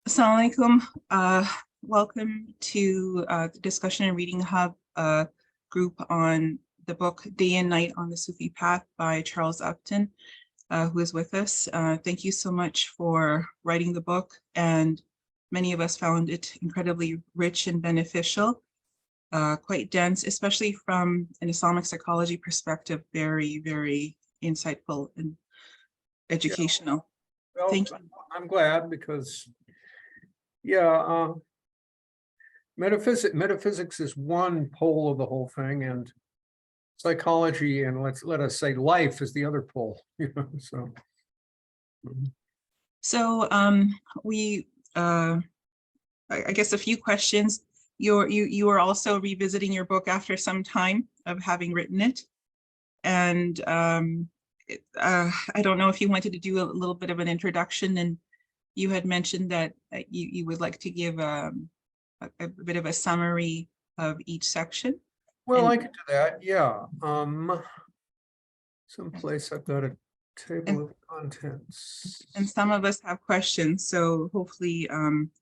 Assalamu alaikum. Welcome to the discussion and reading hub group on the book Day and Night on the Sufi Path by Charles Upton, who is with us. Thank you so much for writing the book, and many of us found it incredibly rich and beneficial, quite dense, especially from an Islamic psychology perspective, very, very insightful and educational. Yeah. Well, Thank you. I'm glad because, metaphysics is one pole of the whole thing, and psychology and let us say life is the other pole. So we I guess a few questions. You are also revisiting your book after some time of having written it, and I don't know if you wanted to do a little bit of an introduction, and you had mentioned that you would like to give a bit of a summary of each section. Well, And- I could do that. Yeah. Someplace I've got a table of contents. And some of us have questions, so hopefully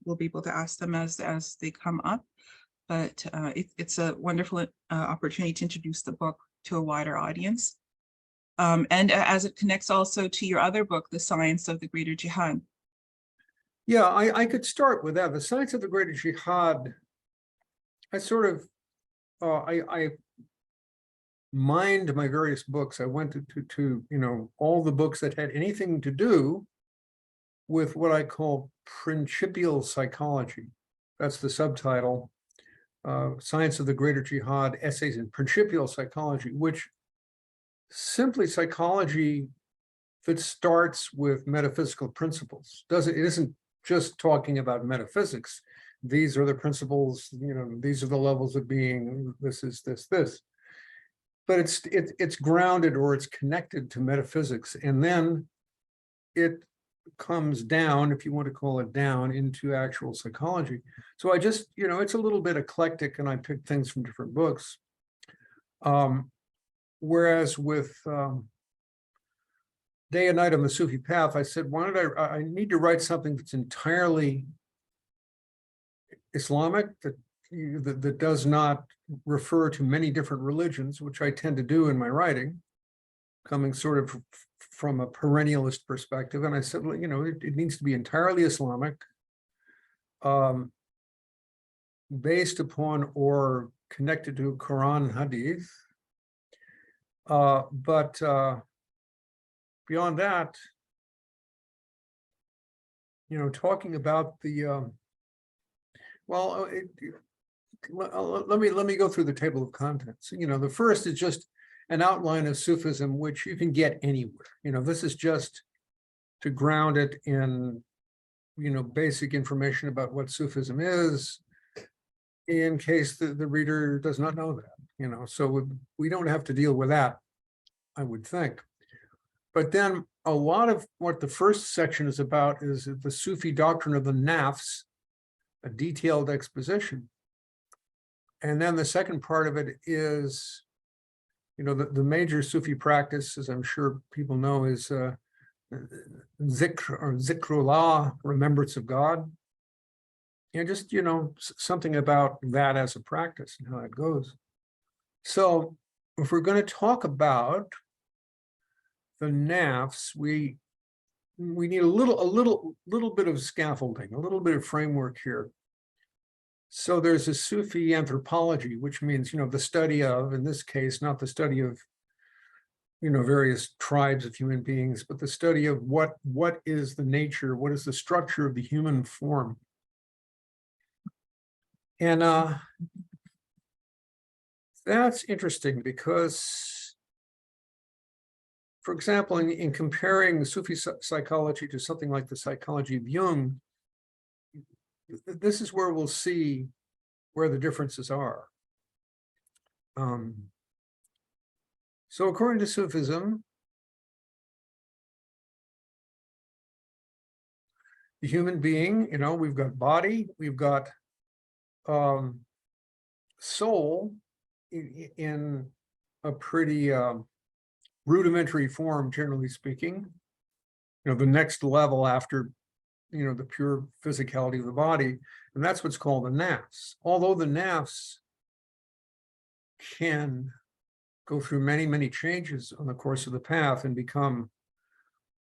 we'll be able to ask them as they come up. But it's a wonderful opportunity to introduce the book to a wider audience. And as it connects also to your other book, The Science of the Greater Jihad. Yeah, I could start with that. The Science of the Greater Jihad, I sort of, I mined my various books. I went to all the books that had anything to do with what I call principial psychology. That's the subtitle, Science of the Greater Jihad, Essays in Principial Psychology, which simply psychology that starts with metaphysical principles. It isn't just talking about metaphysics. These are the principles, these are the levels of being, this is this. But it's grounded, or it's connected to metaphysics, and then it comes down, if you want to call it down, into actual psychology. So I just, it's a little bit eclectic, and I picked things from different books. Whereas with Day and Night on the Sufi Path, I said, why don't I need to write something that's entirely Islamic, that does not refer to many different religions, which I tend to do in my writing, coming sort of from a perennialist perspective. And I said, well, it needs to be entirely Islamic, based upon or connected to Quran and Hadith. But beyond that, talking about the let me go through the table of contents. The first is just an outline of Sufism, which you can get anywhere. This is just to ground it in basic information about what Sufism is, in case the reader does not know that. So we don't have to deal with that, I would think. But then a lot of what the first section is about is the Sufi doctrine of the nafs, a detailed exposition. And then the second part of it is, the major Sufi practice, as I'm sure people know, is zikr, or zikrullah, remembrance of God. And just, something about that as a practice and how it goes. So if we're going to talk about the nafs, we need a little bit of scaffolding, a little bit of framework here. So there's a Sufi anthropology, which means, the study of, in this case, not the study of, various tribes of human beings, but the study of what is the nature, what is the structure of the human form. And that's interesting because, for example, in comparing Sufi psychology to something like the psychology of Jung, this is where we'll see where the differences are. So according to Sufism, the human being, we've got body, we've got soul in a pretty rudimentary form, generally speaking. The next level after the pure physicality of the body, and that's what's called the nafs. Although the nafs can go through many, many changes on the course of the path and become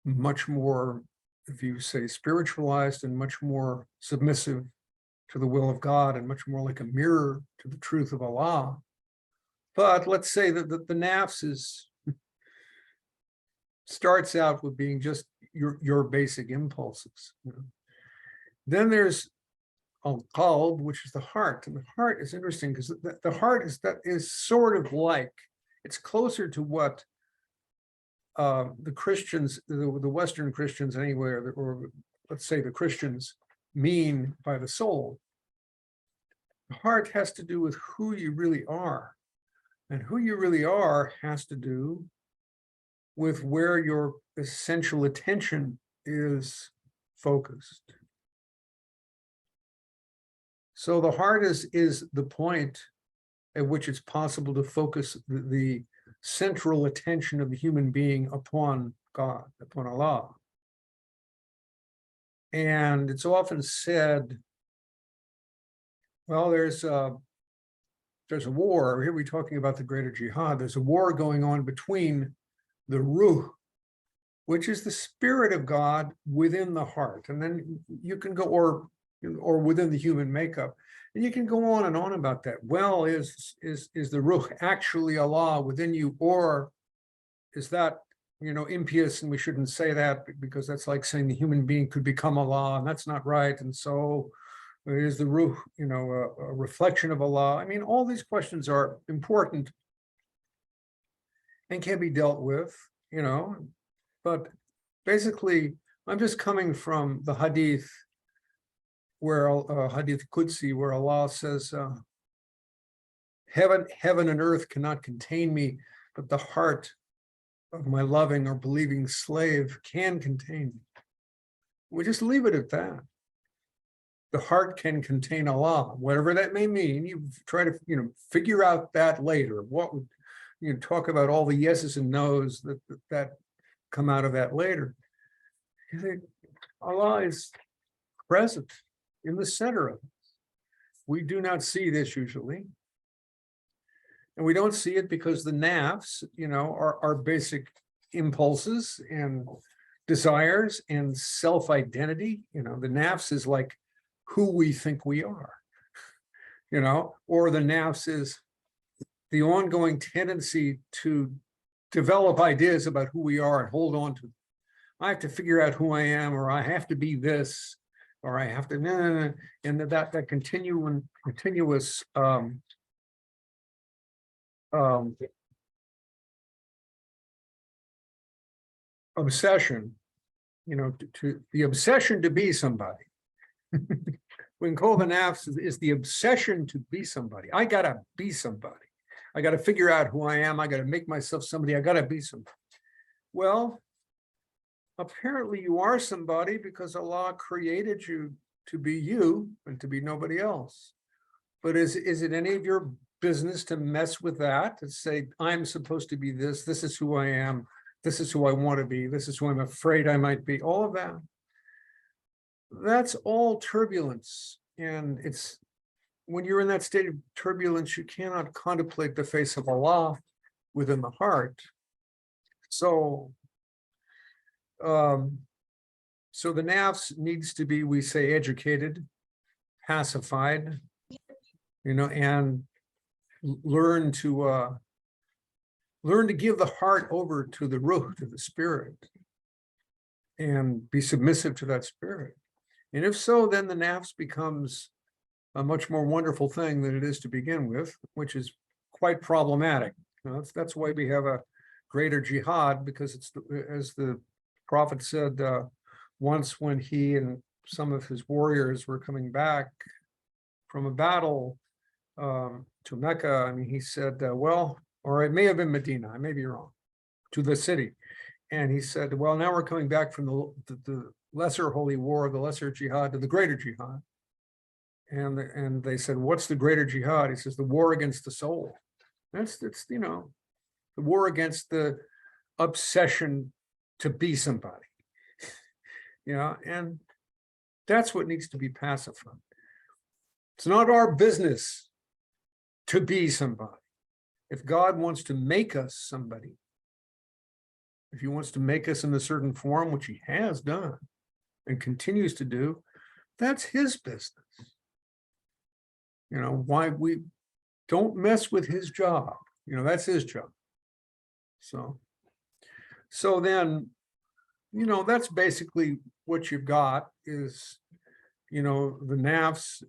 much more, if you say, spiritualized and much more submissive to the will of God and much more like a mirror to the truth of Allah. But let's say that the nafs starts out with being just your basic impulses. Then there's al-qalb, which is the heart, and the heart is interesting because the heart is sort of like, it's closer to what the Christians, the Western Christians anywhere, or let's say the Christians mean by the soul. The heart has to do with who you really are, and who you really are has to do with where your essential attention is focused. So the heart is the point at which it's possible to focus the central attention of the human being upon God, upon Allah. And it's often said, well, there's a war. Here we're talking about the greater jihad. There's a war going on between the ruh, which is the spirit of God within the heart. And then you can go, or within the human makeup. And you can go on and on about that. Well, is the ruh actually Allah within you, or is that, impious, and we shouldn't say that because that's like saying the human being could become Allah, and that's not right. And so is the ruh, a reflection of Allah? I mean, all these questions are important and can be dealt with, but basically I'm just coming from the hadith where hadith Qudsi, where Allah says, heaven and earth cannot contain me, but the heart of my loving or believing slave can contain me. We just leave it at that. The heart can contain Allah, whatever that may mean. You try to, figure out that later. What would talk about all the yeses and nos that come out of that later. You think Allah is present in the center of it. We do not see this usually. And we don't see it because the nafs, are basic impulses and desires and self-identity. The nafs is like who we think we are, or the nafs is the ongoing tendency to develop ideas about who we are and hold on to them. I have to figure out who I am, or I have to be this, or I have to, and that continuous obsession, to the obsession to be somebody. We can call the nafs is the obsession to be somebody. I gotta be somebody. I gotta figure out who I am. I gotta make myself somebody. I gotta be somebody. Well, apparently you are somebody because Allah created you to be you and to be nobody else. But is it any of your business to mess with that, to say, I'm supposed to be this, this is who I am, this is who I want to be, this is who I'm afraid I might be, all of that. That's all turbulence. And it's when you're in that state of turbulence, you cannot contemplate the face of Allah within the heart. So so the nafs needs to be, we say, educated, pacified, and learn to give the heart over to the ruh, to the spirit, and be submissive to that spirit. And if so, then the nafs becomes a much more wonderful thing than it is to begin with, which is quite problematic. That's why we have a greater jihad, because it's as the Prophet said once when he and some of his warriors were coming back from a battle to Mecca. I mean, he said, well, or it may have been Medina, I may be wrong, to the city. And he said, well, now we're coming back from the lesser holy war, the lesser jihad, to the greater jihad. And they said, what's the greater jihad? He says, the war against the soul. That's the war against the obsession to be somebody. And That's what needs to be pacified. It's not our business to be somebody. If God wants to make us somebody, if he wants to make us in a certain form, which he has done and continues to do, that's his business. You know, why we don't mess with his job. You know, that's his job. So then, you know, that's basically what you've got is, you know, the nafs,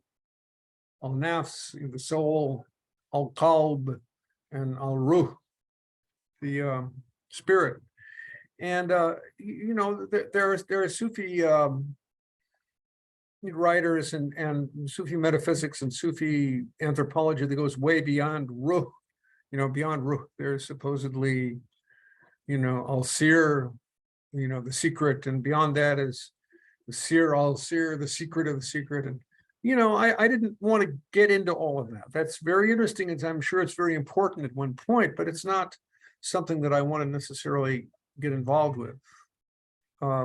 al-nafs, the soul, al-qalb, and al-ruh, the spirit. And, you know, there are Sufi writers and Sufi metaphysics and Sufi anthropology that goes way beyond ruh, you know, beyond ruh. There's supposedly, you know, al-sir, you know, the secret, and beyond that is the sir al-sir, the secret of the secret. And, you know, I didn't want to get into all of that. That's very interesting, and I'm sure it's very important at one point, but it's not something that I want to necessarily get involved with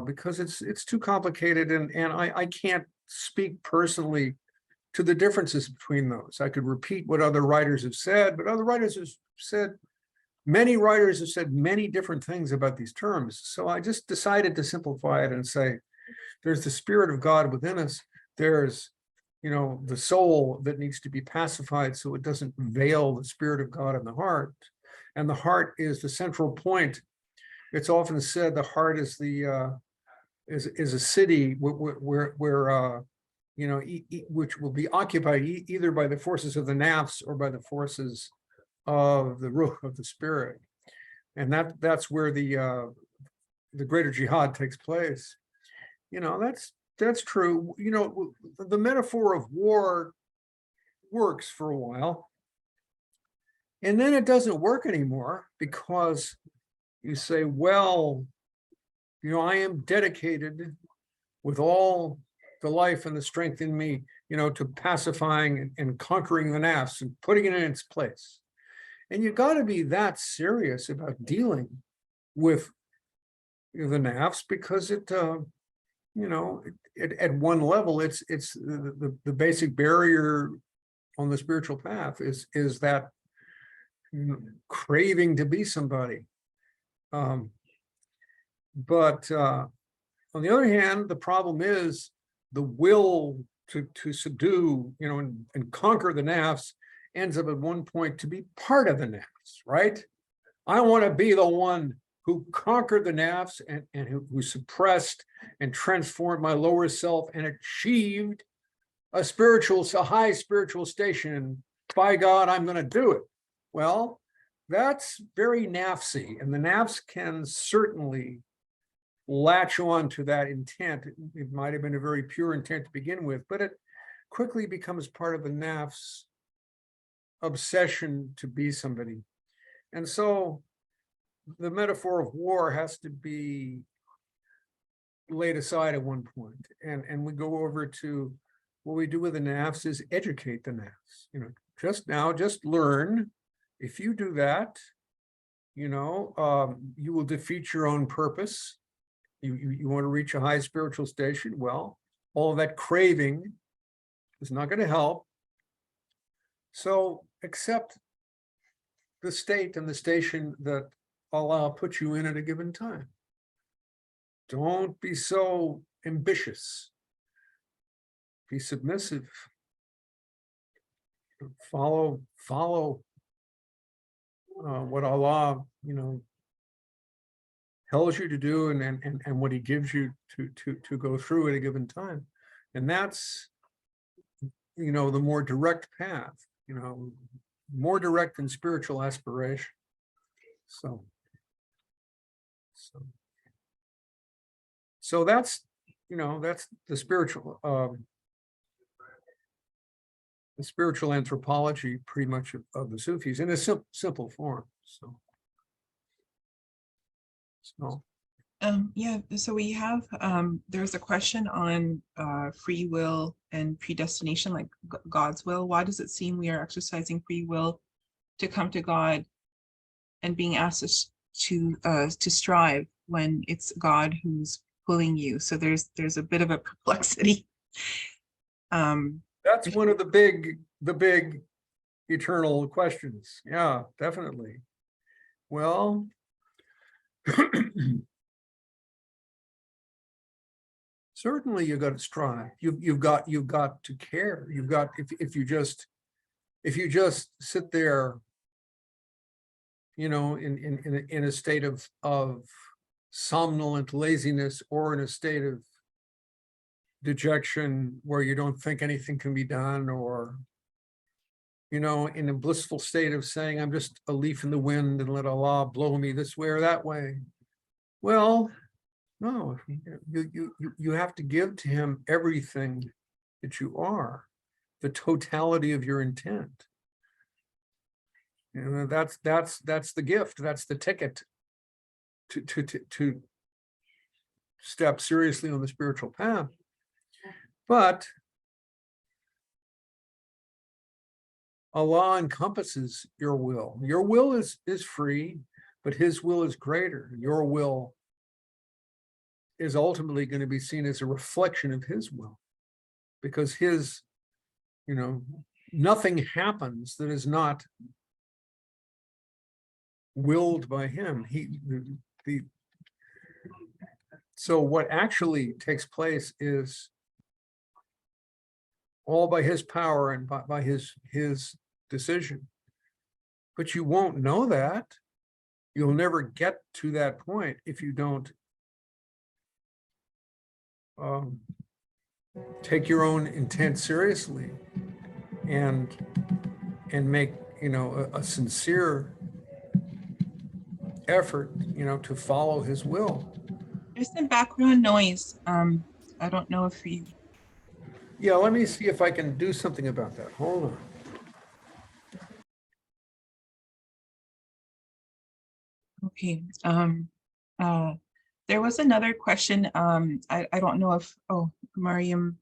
because it's too complicated, and I can't speak personally to the differences between those. I could repeat what other writers have said, but other writers have said, many writers have said many different things about these terms. So I just decided to simplify it and say, there's the spirit of God within us. There's, you know, the soul that needs to be pacified so it doesn't veil the spirit of God in the heart. And the heart is the central point. It's often said the heart is the is a city where you know, which will be occupied either by the forces of the nafs or by the forces of the ruh, of the spirit. And that's where the greater jihad takes place. You know, that's true. You know, the metaphor of war works for a while, and then it doesn't work anymore because you say, well, you know, I am dedicated with all the life and the strength in me, you know, to pacifying and conquering the nafs and putting it in its place. And you got to be that serious about dealing with, you know, the nafs, because it, you know, at one level, it's the basic barrier on the spiritual path is that, you know, craving to be somebody. But on the other hand, the problem is the will to subdue, you know, and conquer the nafs ends up at one point to be part of the nafs, right? I want to be the one who conquered the nafs and who suppressed and transformed my lower self and achieved a high spiritual station. By God, I'm going to do it. Well, that's very nafsy, and the nafs can certainly latch on to that intent. It might have been a very pure intent to begin with, but it quickly becomes part of the nafs obsession to be somebody. And so the metaphor of war has to be laid aside at one point. And we go over to what we do with the nafs is educate the nafs. You know, just learn. If you do that, you know, you will defeat your own purpose. You want to reach a high spiritual station. Well, all of that craving is not going to help. So accept the state and the station that Allah put you in at a given time. Don't be so ambitious. Be submissive. Follow what Allah, you know, tells you to do, and what he gives you to go through at a given time. And that's, you know, the more direct path, you know, more direct than spiritual aspiration. So that's, you know, that's the spiritual anthropology pretty much of the Sufis in a simple form. Yeah, so we have there's a question on free will and predestination, like God's will. Why does it seem we are exercising free will to come to God and being asked to strive when it's God who's pulling you? So there's a bit of a perplexity That's one of the big eternal questions. Yeah, definitely. Well, certainly you got to strive. You've got to care. You've got, if you just sit there, you know, in a state of somnolent laziness, or in a state of dejection where you don't think anything can be done, or, you know, in a blissful state of saying, I'm just a leaf in the wind and let Allah blow me this way or that way. Well, no, you have to give to him everything that you are, the totality of your intent. You know, that's the gift, that's the ticket to step seriously on the spiritual path. But Allah encompasses your will. Your will is free, but his will is greater. Your will is ultimately going to be seen as a reflection of his will, because his, you know, nothing happens that is not willed by him. So what actually takes place is all by his power and by his decision. But you won't know that. You'll never get to that point if you don't take your own intent seriously and make, you know, a sincere effort, you know, to follow his will. There's some background noise. I don't know if you. Yeah, let me see if I can do something about that. Hold on. Okay. There was another question. I don't know if, oh, Mariam.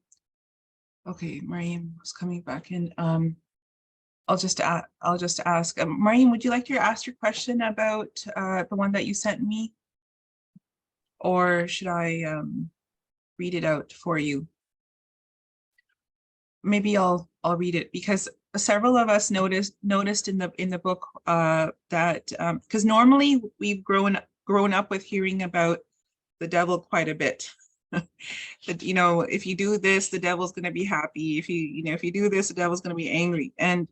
Okay, Mariam was coming back in. I'll just ask. Mariam, would you like to ask your question about the one that you sent me? Or should I read it out for you? Maybe I'll read it, because several of us noticed in the book that because normally we've grown up with hearing about the devil quite a bit. That, you know, if you do this, the devil's going to be happy. If you do this, the devil's going to be angry. And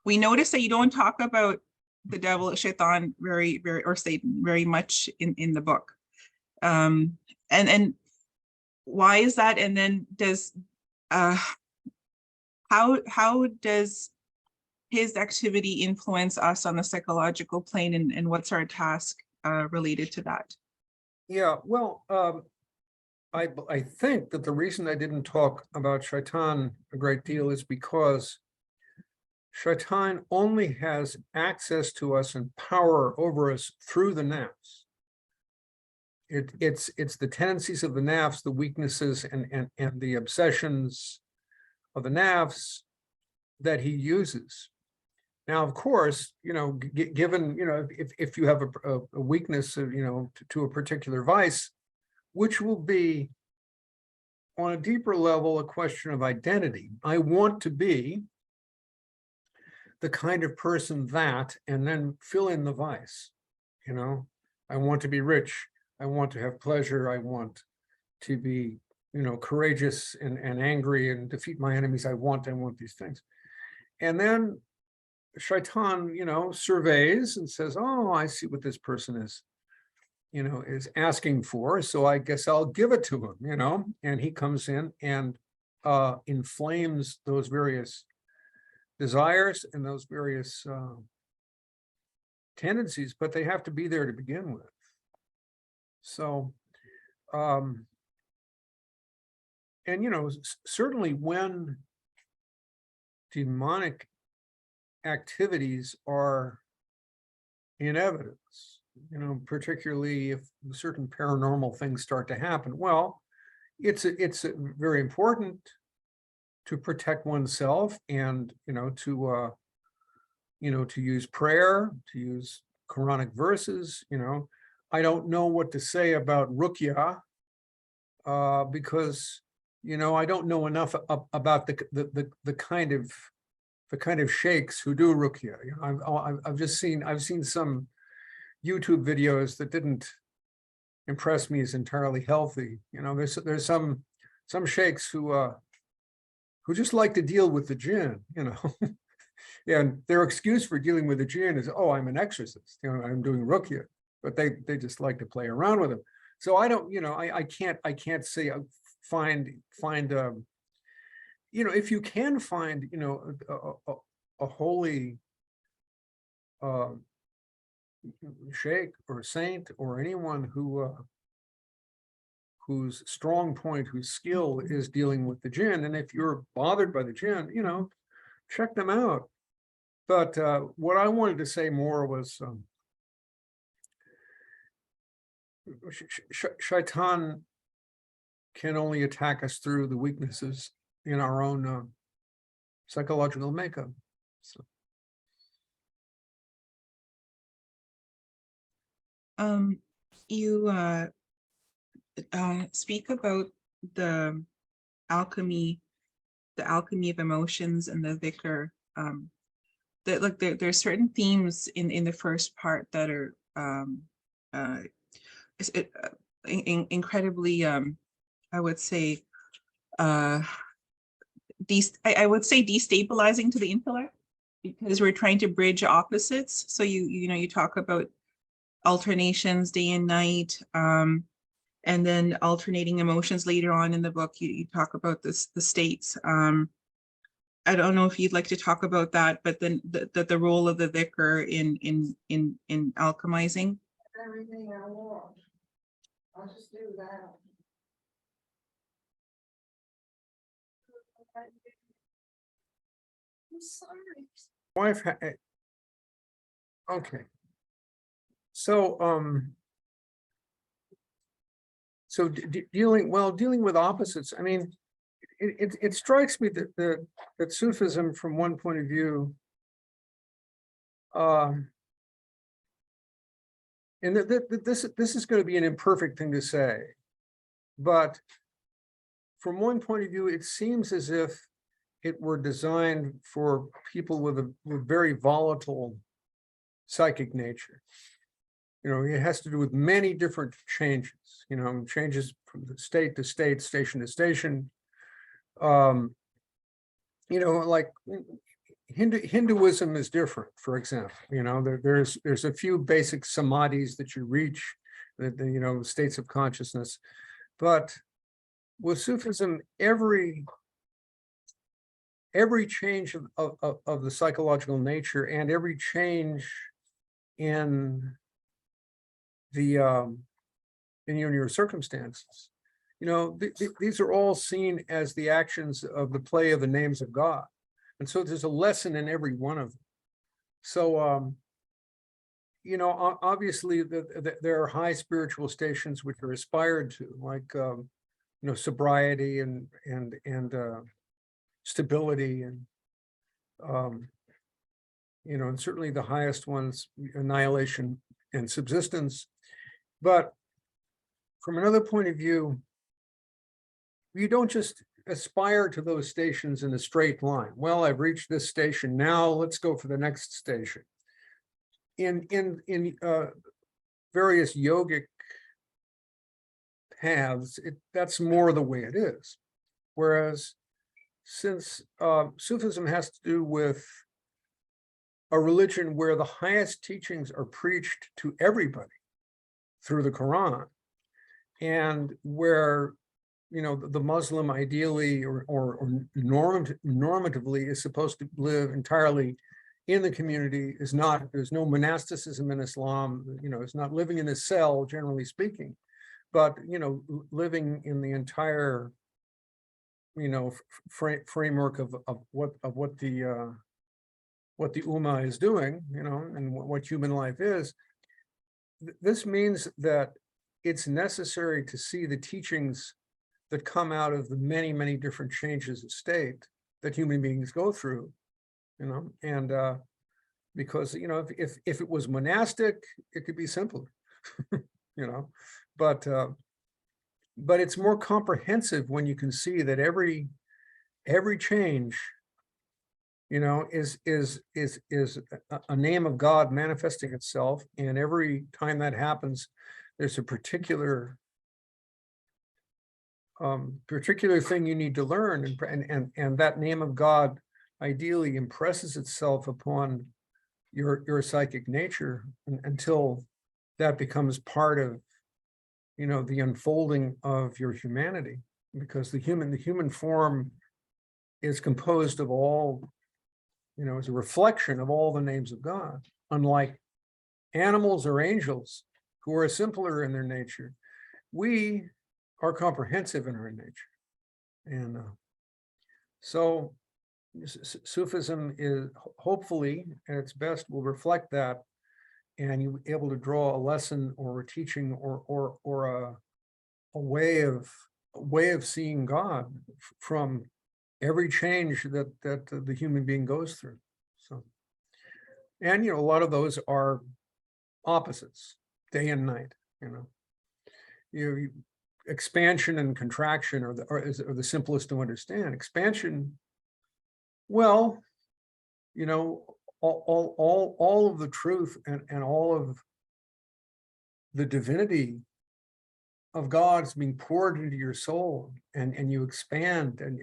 we notice that you don't talk about the devil, Shaitan, or Satan very much in the book. And why is that? And then does how does his activity influence us on the psychological plane, and what's our task related to that? Yeah, well, I think that the reason I didn't talk about Shaitan a great deal is because Shaitan only has access to us and power over us through the nafs. It's the tendencies of the nafs, the weaknesses and the obsessions of the nafs that he uses. Now, of course, you know, given, you know, if you have a weakness, you know, to a particular vice, which will be on a deeper level a question of identity. I want to be the kind of person that, and then fill in the vice. You know, I want to be rich. I want to have pleasure. I want to be, you know, courageous and angry and defeat my enemies. I want these things. And then Shaitan, you know, surveys and says, oh, I see what this person is, you know, is asking for. So I guess I'll give it to him, you know, and he comes in and inflames those various desires and those various tendencies, but they have to be there to begin with. So, and, you know, certainly when demonic activities are in evidence, you know, particularly if certain paranormal things start to happen, well, it's very important to protect oneself and, you know, to use prayer, to use Quranic verses. You know, I don't know what to say about ruqya because, I don't know enough about the kind of sheikhs who do ruqya. I've seen some YouTube videos that didn't impress me as entirely healthy. There's some sheikhs who just like to deal with the jinn, and their excuse for dealing with the jinn is, oh, I'm an exorcist, I'm doing ruqya, but they just like to play around with them. So I don't, I can't say find if you can find a holy sheikh or saint or anyone whose strong point, whose skill is dealing with the jinn, and if you're bothered by the jinn, check them out. But what I wanted to say more was shaitan can only attack us through the weaknesses in our own psychological makeup. So. You speak about the alchemy of emotions and the dhikr. That like there's certain themes in the first part that are incredibly I would say I would say destabilizing to the intellect, because we're trying to bridge opposites. So you talk about alternations, day and night, and then alternating emotions later on in the book. You talk about the states. I don't know if you'd like to talk about that, but then the role of the dhikr in alchemizing. Everything I want, I'll just do that. I'm sorry. Wife, okay. So dealing with opposites. I mean, it strikes me that Sufism, from one point of view, and this is going to be an imperfect thing to say, but from one point of view, it seems as if it were designed for people with a very volatile psychic nature. It has to do with many different changes, changes from the state to state, station to station. Like Hinduism is different, for example. There's a few basic samadhis that you reach, the states of consciousness. But with Sufism, every change of the psychological nature and every change in in your circumstances, these are all seen as the actions of the play of the names of God. And so there's a lesson in every one of them. So, obviously there are high spiritual stations which are aspired to, like, sobriety and stability, and, and certainly the highest ones, annihilation and subsistence. But from another point of view, you don't just aspire to those stations in a straight line. Well, I've reached this station, now let's go for the next station. In various yogic paths, that's more the way it is. Whereas, since Sufism has to do with a religion where the highest teachings are preached to everybody through the Quran, and where the Muslim ideally or normatively is supposed to live entirely in the community, there's no monasticism in Islam, it's not living in a cell, generally speaking, but living in the entire framework of what the Ummah is doing, and what human life is. This means that it's necessary to see the teachings that come out of the many, many different changes of state that human beings go through, and because, if it was monastic, it could be simpler, but but it's more comprehensive when you can see that every change, you know, is a name of God manifesting itself, and every time that happens, there's a particular thing you need to learn, and that name of God ideally impresses itself upon your psychic nature until that becomes part of, you know, the unfolding of your humanity, because the human form is composed of all, you know, is a reflection of all the names of God. Unlike animals or angels, who are simpler in their nature, we are comprehensive in our nature. And so Sufism is hopefully at its best will reflect that, and you'll be able to draw a lesson or a teaching or a way of seeing God from every change that the human being goes through. So, and you know, a lot of those are opposites, day and night. You know, expansion and contraction are the simplest to understand. Expansion, well, you know, all of the truth and all of the divinity of God is being poured into your soul, and you expand, and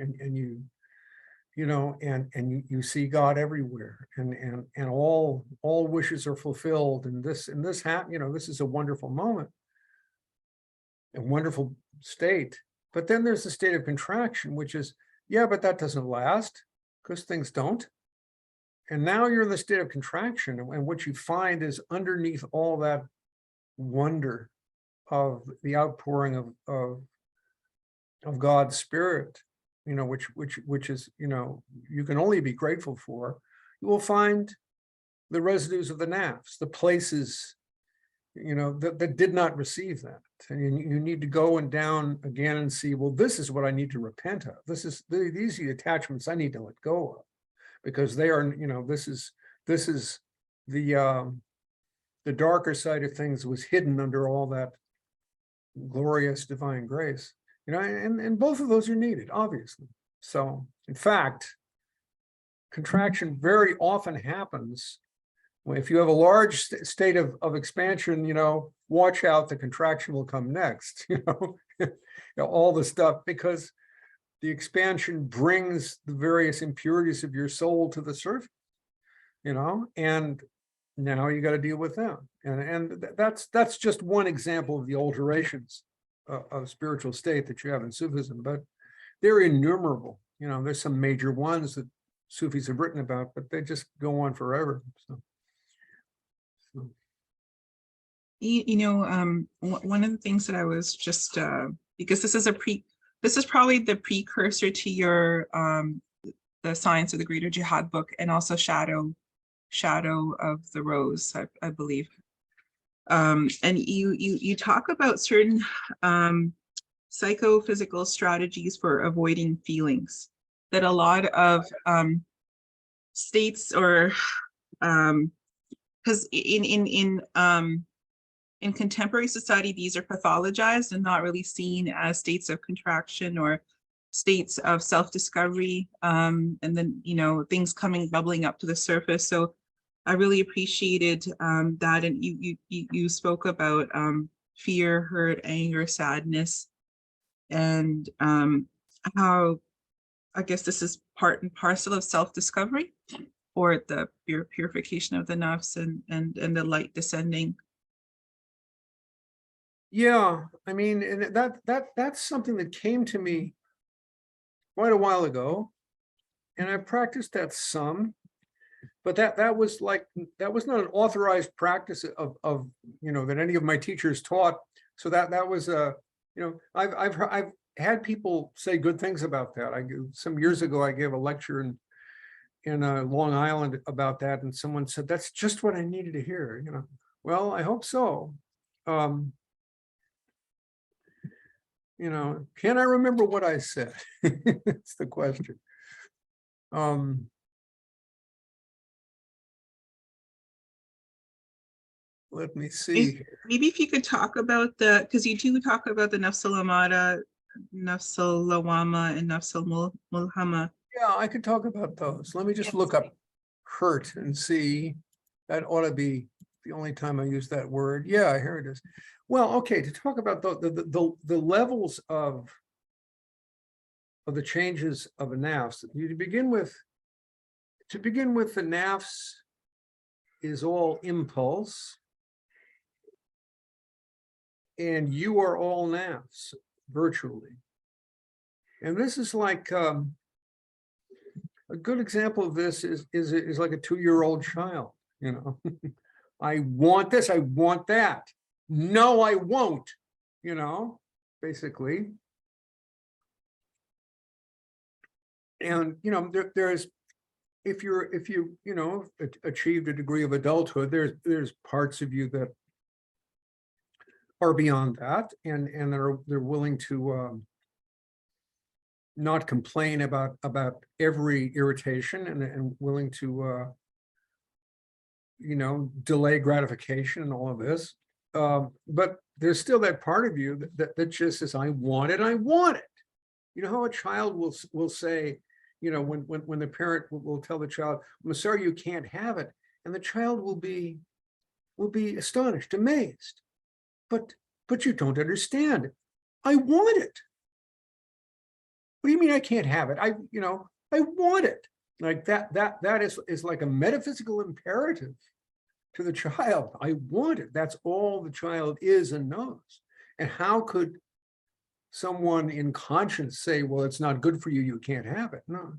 you know, and you see God everywhere, and all wishes are fulfilled, and this you know, this is a wonderful moment, a wonderful state. But then there's the state of contraction, which is, yeah, but that doesn't last, because things don't. And now you're in the state of contraction, and what you find is underneath all that wonder of the outpouring of God's spirit, you know, which is, you know, you can only be grateful for, you will find the residues of the nafs, the places, you know, that did not receive that. And you need to go and down again and see, well, this is what I need to repent of. These are the attachments I need to let go of, because they are, you know, this is the darker side of things was hidden under all that glorious divine grace, you know, and both of those are needed, obviously. So in fact, contraction very often happens if you have a large state of expansion. You know, watch out, the contraction will come next. You know, all the stuff, because the expansion brings the various impurities of your soul to the surface, you know, and now you got to deal with them. And that's just one example of the alterations of spiritual state that you have in Sufism, but they're innumerable. You know, there's some major ones that Sufis have written about, but they just go on forever. So. You know, one of the things that I was just because this is probably the precursor to your the Science of the Greater Jihad book, and also Shadow of the Rose, I believe. And you talk about certain psychophysical strategies for avoiding feelings that a lot of states, or because in contemporary society, these are pathologized and not really seen as states of contraction or states of self-discovery, and then, you know, things bubbling up to the surface. So I really appreciated that, and you spoke about fear, hurt, anger, sadness, and how I guess this is part and parcel of self-discovery, or the purification of the nafs and the light descending. Yeah, I mean, and that's something that came to me quite a while ago, and I practiced that some, but that was not an authorized practice of you know, that any of my teachers taught. So that was you know, I've had people say good things about that. Some years ago I gave a lecture in Long Island about that, and someone said, that's just what I needed to hear. You know, well, I hope so. You know, can I remember what I said? It's the question. Let me see. Maybe if you could talk about because you do talk about the nafs al-amara, nafs al-lawama, and nafs al-mulhama. Yeah, I could talk about those. Let me just Yes. look up hurt and see. That ought to be the only time I use that word. Yeah, here it is. Well, okay, to talk about the levels of the changes of a nafs. To begin with, the nafs is all impulse, and you are all nafs virtually. And this is like a good example of this is like a 2-year-old child. You know, I want this, I want that. No, I won't. You know, basically. And you know, there's if you achieved a degree of adulthood, there's parts of you that are beyond that, and they're willing to not complain about every irritation, and willing to delay gratification and all of this. But there's still that part of you that just says, I want it, I want it. You know how a child will say, when the parent will tell the child, I'm sorry, you can't have it. And the child will be astonished, amazed. But you don't understand. I want it. What do you mean I can't have it? I want it. Like that is like a metaphysical imperative to the child. I want it. That's all the child is and knows. And how could someone in conscience say, well, it's not good for you, you can't have it? No,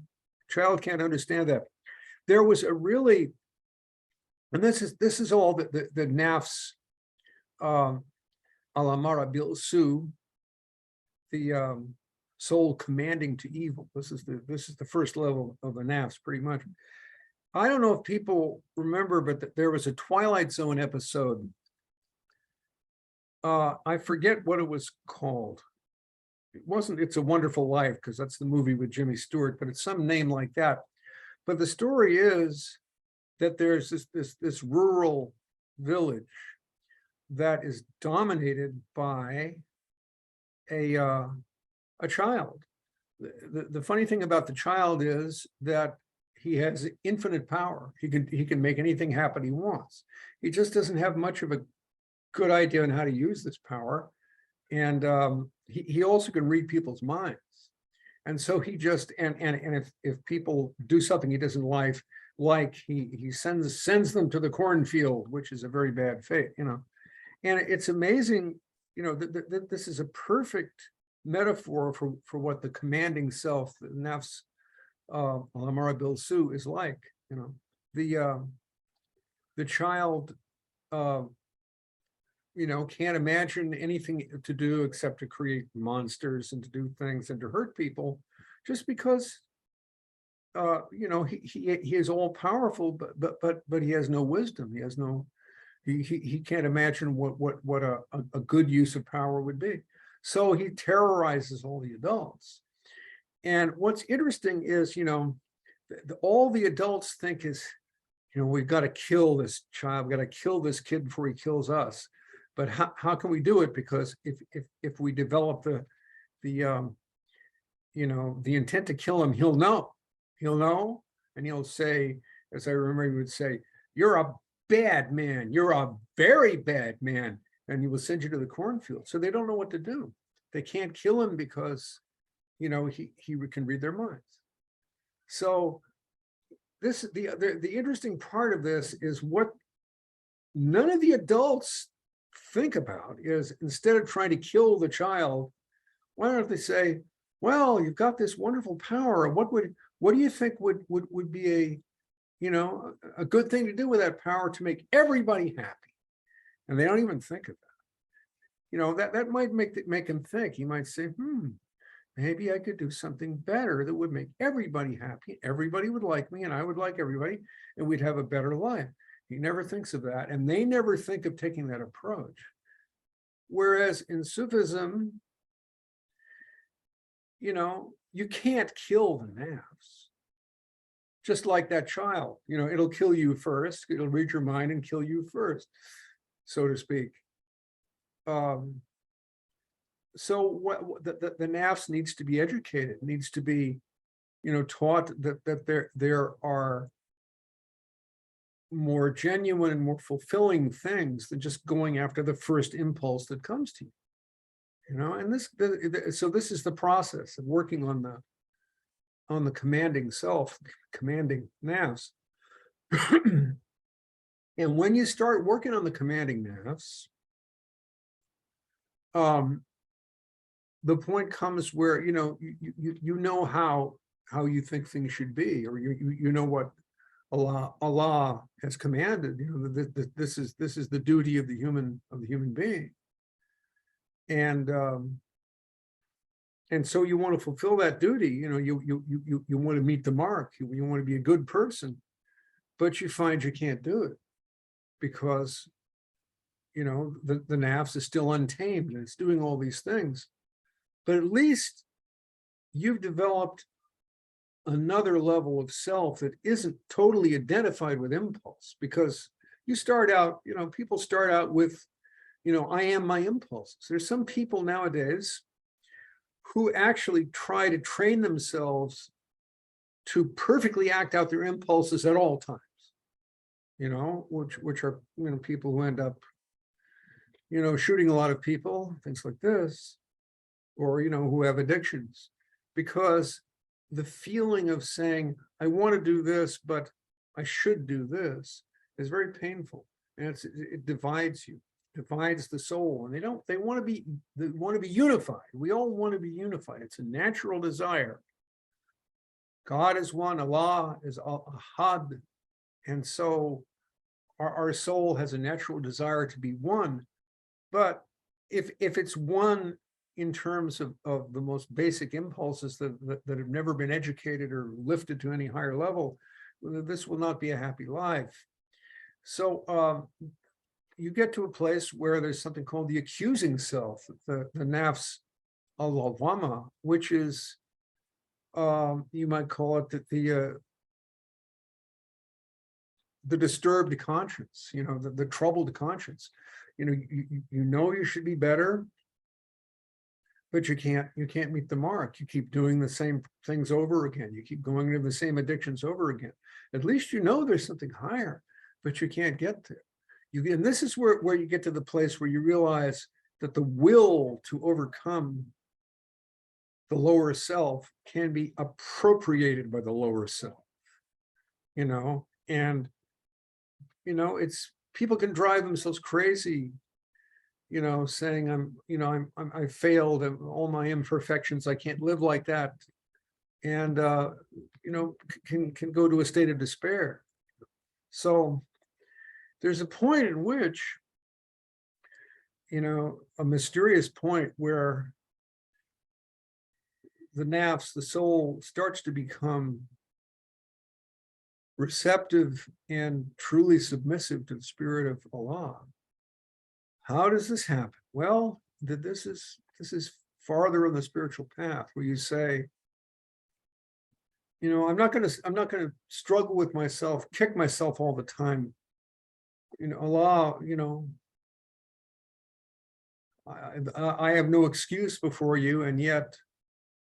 child can't understand that. There was a really, and this is all the nafs al-amara bil su, the soul commanding to evil. This is the first level of the nafs, pretty much. I don't know if people remember, but there was a Twilight Zone episode. I forget what it was called. It wasn't It's a Wonderful Life, because that's the movie with Jimmy Stewart, but it's some name like that. But the story is that there's this rural village that is dominated by a child. The funny thing about the child is that he has infinite power. He can make anything happen he wants. He just doesn't have much of a good idea on how to use this power. And he also can read people's minds. And so he just, and if people do something he doesn't like he sends them to the cornfield, which is a very bad fate, And it's amazing, that this is a perfect metaphor for what the commanding self, the nafs al-amara bil su, is like. The child can't imagine anything to do except to create monsters and to do things and to hurt people, just because he is all powerful, but he has no wisdom. He has no, he can't imagine what a good use of power would be. So he terrorizes all the adults. And what's interesting is, all the adults think is, we've got to kill this child, we've got to kill this kid before he kills us. But how can we do it? Because if we develop the intent to kill him, he'll know, and he'll say, as I remember, he would say, you're a bad man, you're a very bad man, and he will send you to the cornfield. So they don't know what to do. They can't kill him because, he can read their minds. So the interesting part of this is what none of the adults think about is, instead of trying to kill the child, why don't they say, well, you've got this wonderful power. What do you think would be a good thing to do with that power to make everybody happy? And they don't even think of that. That might make him think. He might say, maybe I could do something better that would make everybody happy. Everybody would like me, and I would like everybody, and we'd have a better life. He never thinks of that, and they never think of taking that approach. Whereas in Sufism, you can't kill the nafs. Just like that child, it'll kill you first. It'll read your mind and kill you first. so to speak. So the nafs needs to be educated, needs to be, taught that there are more genuine and more fulfilling things than just going after the first impulse that comes to you. And so this is the process of working on the commanding self, commanding nafs. And when you start working on the commanding nafs, the point comes where you know how you think things should be, or you know what Allah has commanded. This is the duty of the human being, and so you want to fulfill that duty. You want to meet the mark. You want to be a good person, but you find you can't do it because the nafs is still untamed and it's doing all these things. But at least you've developed another level of self that isn't totally identified with impulse, because you start out, people start out with, I am my impulses. There's some people nowadays who actually try to train themselves to perfectly act out their impulses at all times, which are, people who end up, shooting a lot of people, things like this, or, who have addictions, because the feeling of saying, I want to do this, but I should do this is very painful. And it divides you, divides the soul. And they want to be unified. We all want to be unified. It's a natural desire. God is one, Allah is Ahad. And so our soul has a natural desire to be one. But if it's one in terms of the most basic impulses that have never been educated or lifted to any higher level, this will not be a happy life. So you get to a place where there's something called the accusing self, the nafs al-lawwama, which is, you might call it the disturbed conscience, the troubled conscience. You should be better, but you can't meet the mark. You keep doing the same things over again. You keep going into the same addictions over again. At least there's something higher, but you can't get there. And this is where you get to the place where you realize that the will to overcome the lower self can be appropriated by the lower self. And it's, people can drive themselves crazy, saying I failed and all my imperfections, I can't live like that. And, can go to a state of despair. So there's a point in which, a mysterious point where the nafs, the soul, starts to become receptive and truly submissive to the spirit of Allah. How does this happen? Well, this is farther on the spiritual path, where you say, I'm not going to struggle with myself, kick myself all the time. Allah, I have no excuse before you, and yet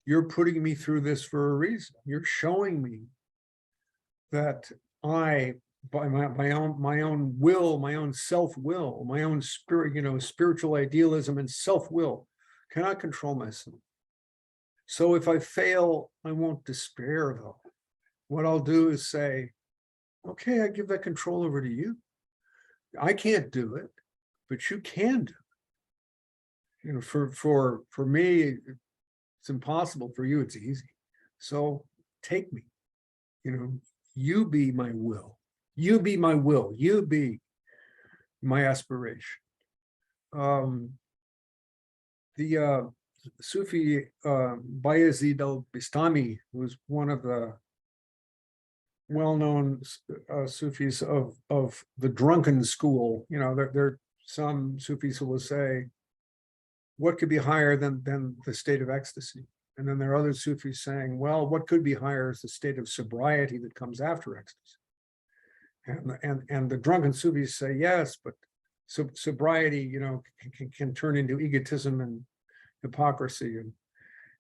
you're putting me through this for a reason. You're showing me that I, by my own will, my own self-will, my own spirit, spiritual idealism and self-will, cannot control myself. So if I fail, I won't despair, though. What I'll do is say, okay, I give that control over to you. I can't do it, but you can do it. For me, it's impossible. For you, it's easy. So take me. You be my will. You be my will. You be my aspiration. The Sufi Bayezid al-Bistami was one of the well-known Sufis of the drunken school. There are some Sufis who will say, what could be higher than the state of ecstasy? And then there are other Sufis saying, well, what could be higher is the state of sobriety that comes after ecstasy. And the drunken Sufis say, yes, but sobriety, can turn into egotism and hypocrisy,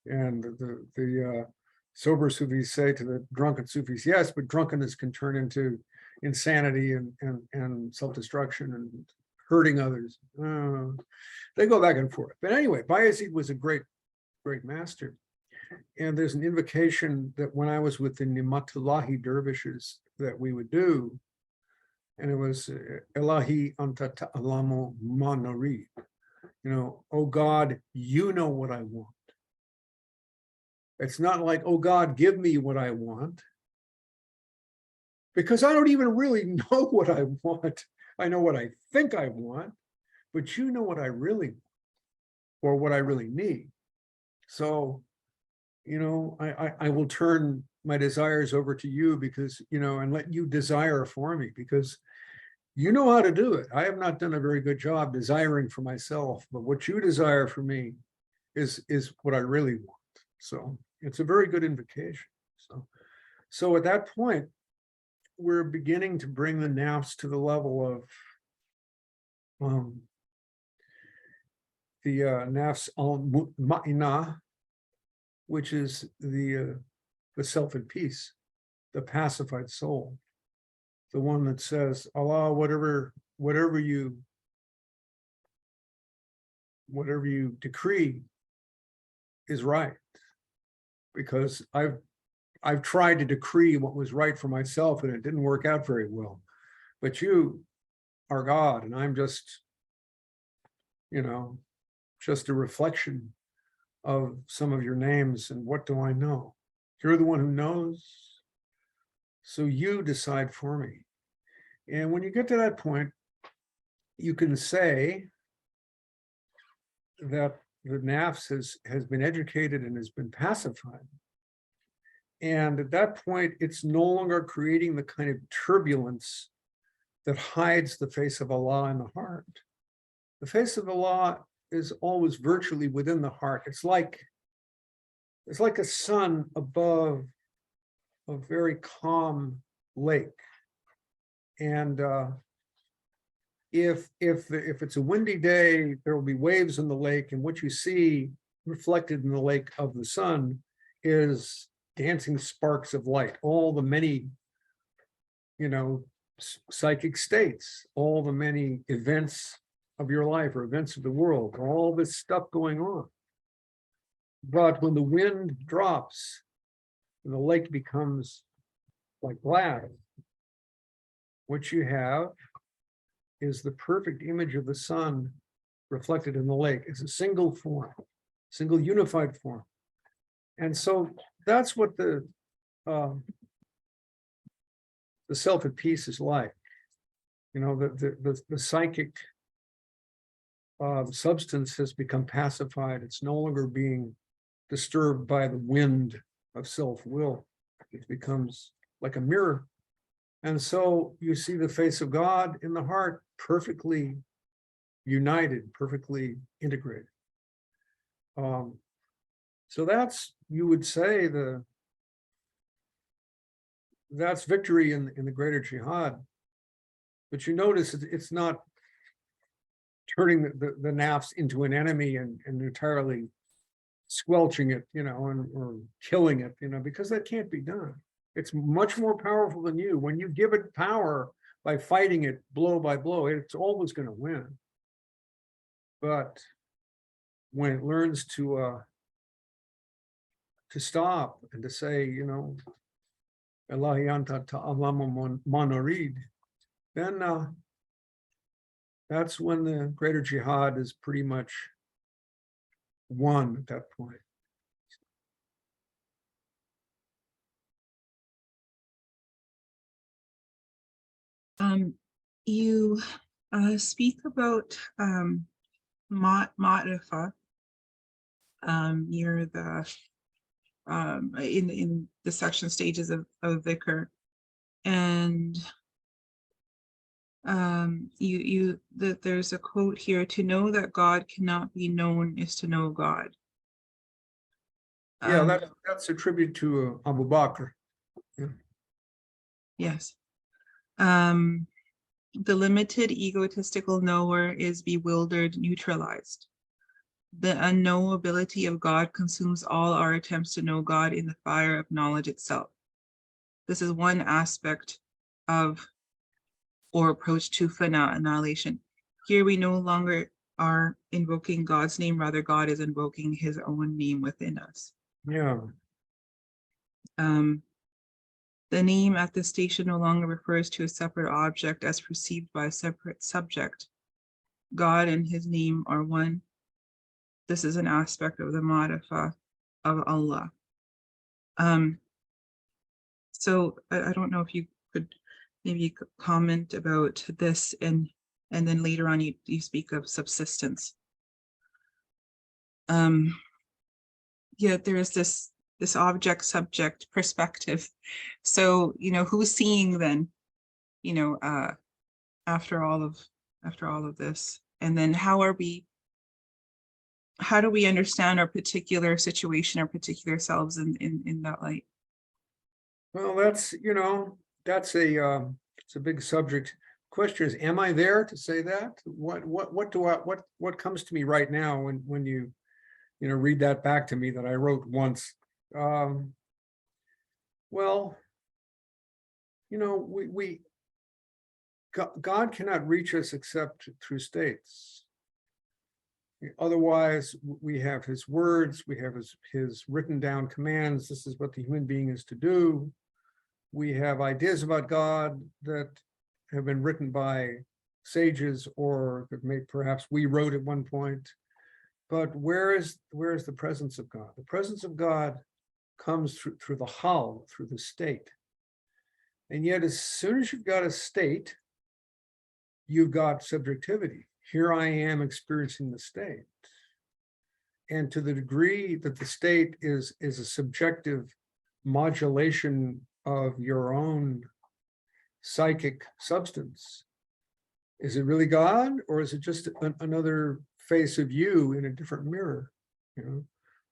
and the sober Sufis say to the drunken Sufis, yes, but drunkenness can turn into insanity and self-destruction and hurting others. They go back and forth. But anyway, Bayezid was a great master. And there's an invocation that when I was with the Nimatullahi dervishes that we would do, and it was Elahi anta ta'alamu ma narid. Oh God, you know what I want. It's not like, oh God, give me what I want, because I don't even really know what I want. I know what I think I want, but you know what I really want, or what I really need. So, I will turn my desires over to you, because, and let you desire for me, because you know how to do it. I have not done a very good job desiring for myself, but what you desire for me is what I really want. So it's a very good invocation. So at that point, we're beginning to bring the nafs to the level of the nafs al-ma'ina, which is the self at peace, the pacified soul, the one that says, Allah, whatever you decree is right, because I've tried to decree what was right for myself and it didn't work out very well. But you are God, and I'm just a reflection of some of your names, and what do I know? You're the one who knows, so you decide for me. And when you get to that point, you can say that the nafs has been educated and has been pacified. And at that point, it's no longer creating the kind of turbulence that hides the face of Allah in the heart. The face of Allah is always virtually within the heart. It's like a sun above a very calm lake. And if it's a windy day, there will be waves in the lake, and what you see reflected in the lake of the sun is dancing sparks of light, all the many, psychic states, all the many events of your life or events of the world, all this stuff going on. But when the wind drops and the lake becomes like glass, what you have is the perfect image of the sun reflected in the lake. It's a single form, single unified form. And so that's what the self at peace is like. The psychic substance has become pacified. It's no longer being disturbed by the wind of self-will. It becomes like a mirror. And so you see the face of God in the heart, perfectly united, perfectly integrated. So that's, you would say, that's victory in the greater jihad. But you notice it's not turning the nafs into an enemy and entirely squelching it, or killing it, because that can't be done. It's much more powerful than you. When you give it power by fighting it blow by blow, it's always going to win. But when it learns to stop and to say, Elahi anta ta'alamu ma narid, then that's when the greater jihad is pretty much won at that point. You speak about ma'rifa near the in the section stages of dhikr, and there's a quote here: "To know that God cannot be known is to know God." Yeah, that's a tribute to Abu Bakr. Yeah. Yes. The limited egotistical knower is bewildered, neutralized. The unknowability of God consumes all our attempts to know God in the fire of knowledge itself. This is one aspect of or approach to annihilation. Here we no longer are invoking God's name, rather God is invoking his own name within us. Yeah. The name at this station no longer refers to a separate object as perceived by a separate subject. God and his name are one. This is an aspect of the Ma'rifah of Allah. So I don't know if you could maybe comment about this, and then later on you speak of subsistence. Yeah, there is this object subject perspective. So, who's seeing then, after all of this, and then how do we understand our particular situation, our particular selves in that light? Well, that's, that's it's a big subject. Question is, am I there to say that? What comes to me right now when you read that back to me that I wrote once? Well, God cannot reach us except through states. Otherwise, we have his words, we have his written down commands. This is what the human being is to do. We have ideas about God that have been written by sages, or that perhaps we wrote at one point. But where is the presence of God? The presence of God comes through the hal, through the state. And yet, as soon as you've got a state, you've got subjectivity. Here I am experiencing the state. And to the degree that the state is a subjective modulation of your own psychic substance, is it really God, or is it just another face of you in a different mirror?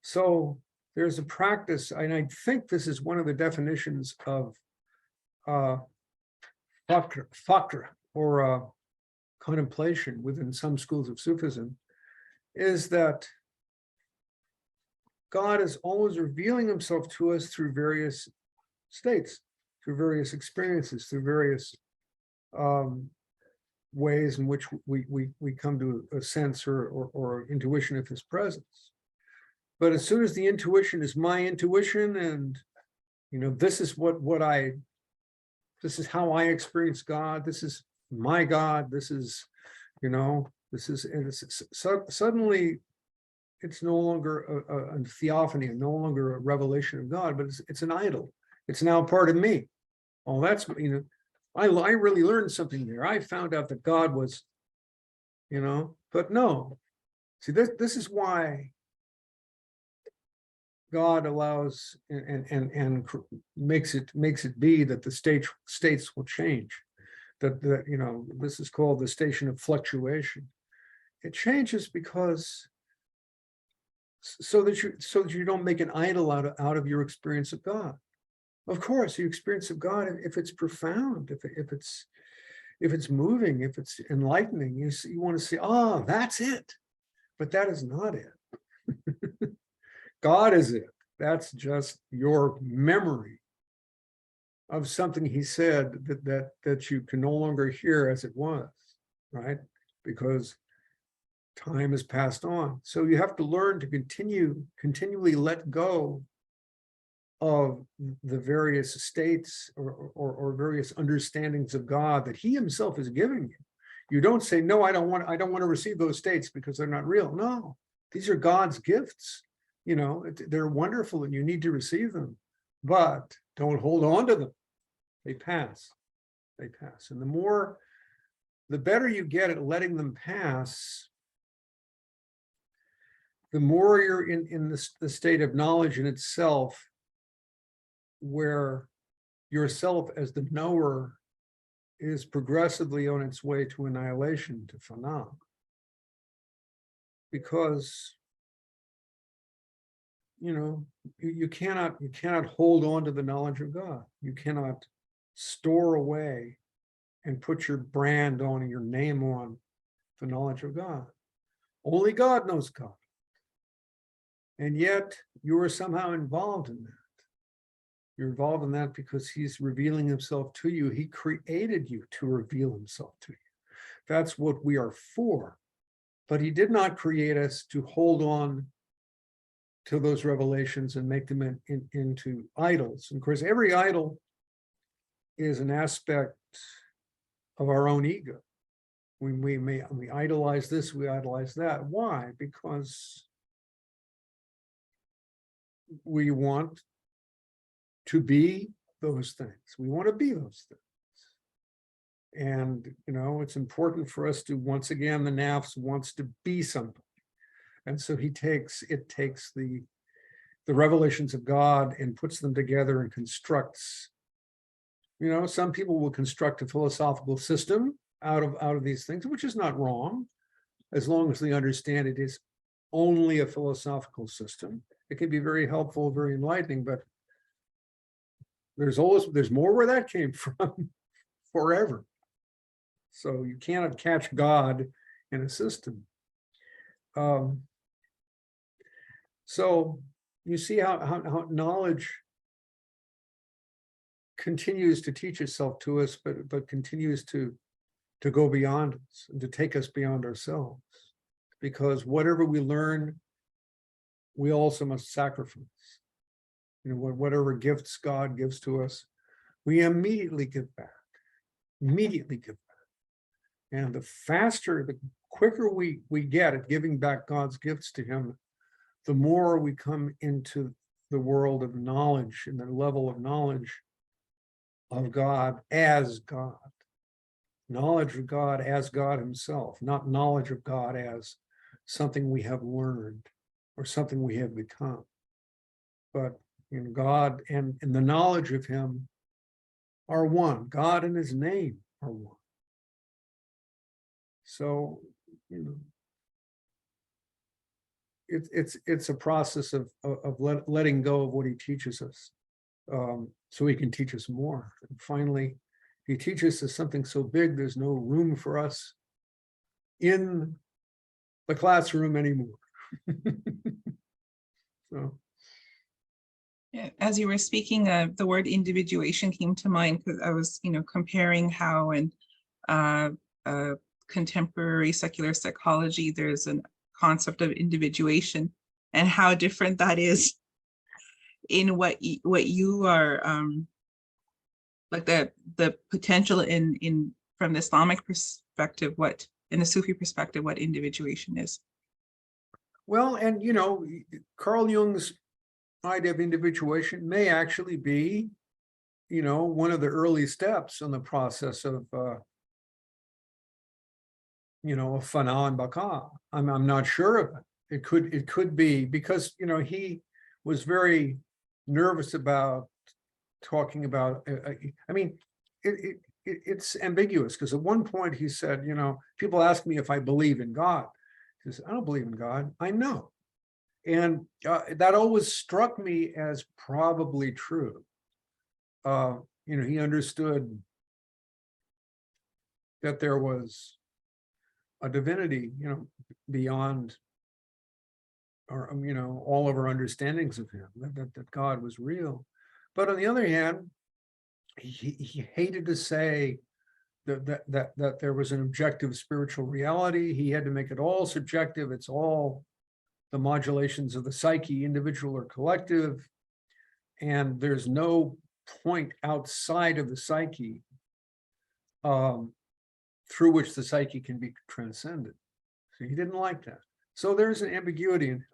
So there's a practice, and I think this is one of the definitions of fakr, or contemplation within some schools of Sufism, is that God is always revealing himself to us through various states, through various experiences, through various ways in which we come to a sense or intuition of his presence. But as soon as the intuition is my intuition, and this is this is how I experience God, this is my God, this is suddenly it's no longer a theophany, no longer a revelation of God, but it's an idol. It's now part of me. Oh, that's, I really learned something there. I found out that God was, but no. See, this is why God allows and makes it be that the states will change. That this is called the station of fluctuation. It changes because so that you don't make an idol out of your experience of God. Of course, the experience of God, if it's profound, if it's moving, if it's enlightening, you want to say, oh, that's it. But that is not it. God is it. That's just your memory of something he said that you can no longer hear as it was, right? Because time has passed on. So you have to learn to continually let go of the various states or various understandings of God that he himself is giving you. You don't say, no, I don't want to receive those states because they're not real. No, these are God's gifts. They're wonderful and you need to receive them, but don't hold on to them. They pass. And the better you get at letting them pass, the more you're in the state of knowledge in itself, where yourself as the knower is progressively on its way to annihilation, to fana. Because you cannot hold on to the knowledge of God. You cannot store away and put your brand on, your name on the knowledge of God. Only God knows God. And yet you are somehow involved in that. You're involved in that because he's revealing himself to you. He created you to reveal himself to you. That's what we are for. But he did not create us to hold on to those revelations and make them into idols. And of course, every idol is an aspect of our own ego. We idolize this, we idolize that. Why? Because we want to be those things. We want to be those things. And, you know, it's important for us to, once again, the nafs wants to be something. And so it takes the revelations of God and puts them together and constructs, you know, some people will construct a philosophical system out of these things, which is not wrong, as long as they understand it is only a philosophical system. It can be very helpful, very enlightening, but there's more where that came from forever. So you cannot catch God in a system. So you see how knowledge continues to teach itself to us, but continues to go beyond us and to take us beyond ourselves. Because whatever we learn, we also must sacrifice. You know, whatever gifts God gives to us, we immediately give back. Immediately give back. And the faster, the quicker we get at giving back God's gifts to him, the more we come into the world of knowledge and the level of knowledge of God as God. Knowledge of God as God himself, not knowledge of God as something we have learned or something we have become. But in God and the knowledge of him are one. God and his name are one. So, you know, it's a process of letting go of what he teaches us, so he can teach us more. And finally, he teaches us something so big, there's no room for us in the classroom anymore. So. Yeah, as you were speaking, the word individuation came to mind because I was, you know, comparing how in contemporary secular psychology, there's a concept of individuation and how different that is in what you are like the potential in from the Islamic perspective, what in the Sufi perspective, what individuation is. Well, and you know, Carl Jung's idea of individuation may actually be, you know, one of the early steps in the process of you know, of fana and baka. I'm not sure of it. It could be because, you know, he was very nervous about talking about, I mean, it's ambiguous because at one point he said, you know, people ask me if I believe in God. He says, I don't believe in God. I know. And that always struck me as probably true. You know, he understood that there was a divinity, you know, beyond our, you know, all of our understandings of him, that God was real. But on the other hand, he hated to say that there was an objective spiritual reality. He had to make it all subjective. It's all the modulations of the psyche, individual or collective. And there's no point outside of the psyche through which the psyche can be transcended. So he didn't like that. So there's an ambiguity in him,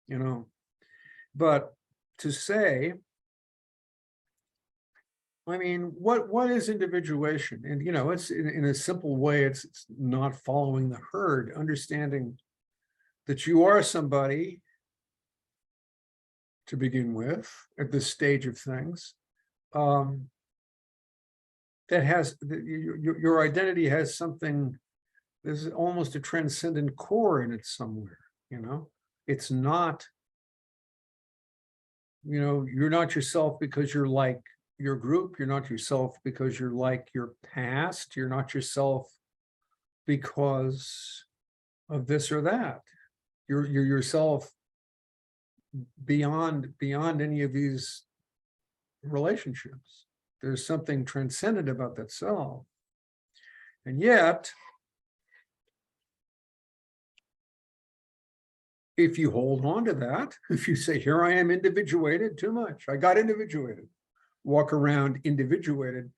you know. But to say, I mean, what is individuation? And, you know, it's in a simple way, it's not following the herd, understanding that you are somebody to begin with at this stage of things, that has your identity has something, there's almost a transcendent core in it somewhere, you know. It's not, you know, you're not yourself because you're like your group, you're not yourself because you're like your past, you're not yourself because of this or that. You're yourself beyond any of these relationships. There's something transcendent about that self. And yet, if you hold on to that, if you say, here I am individuated too much, I got individuated, walk around individuated,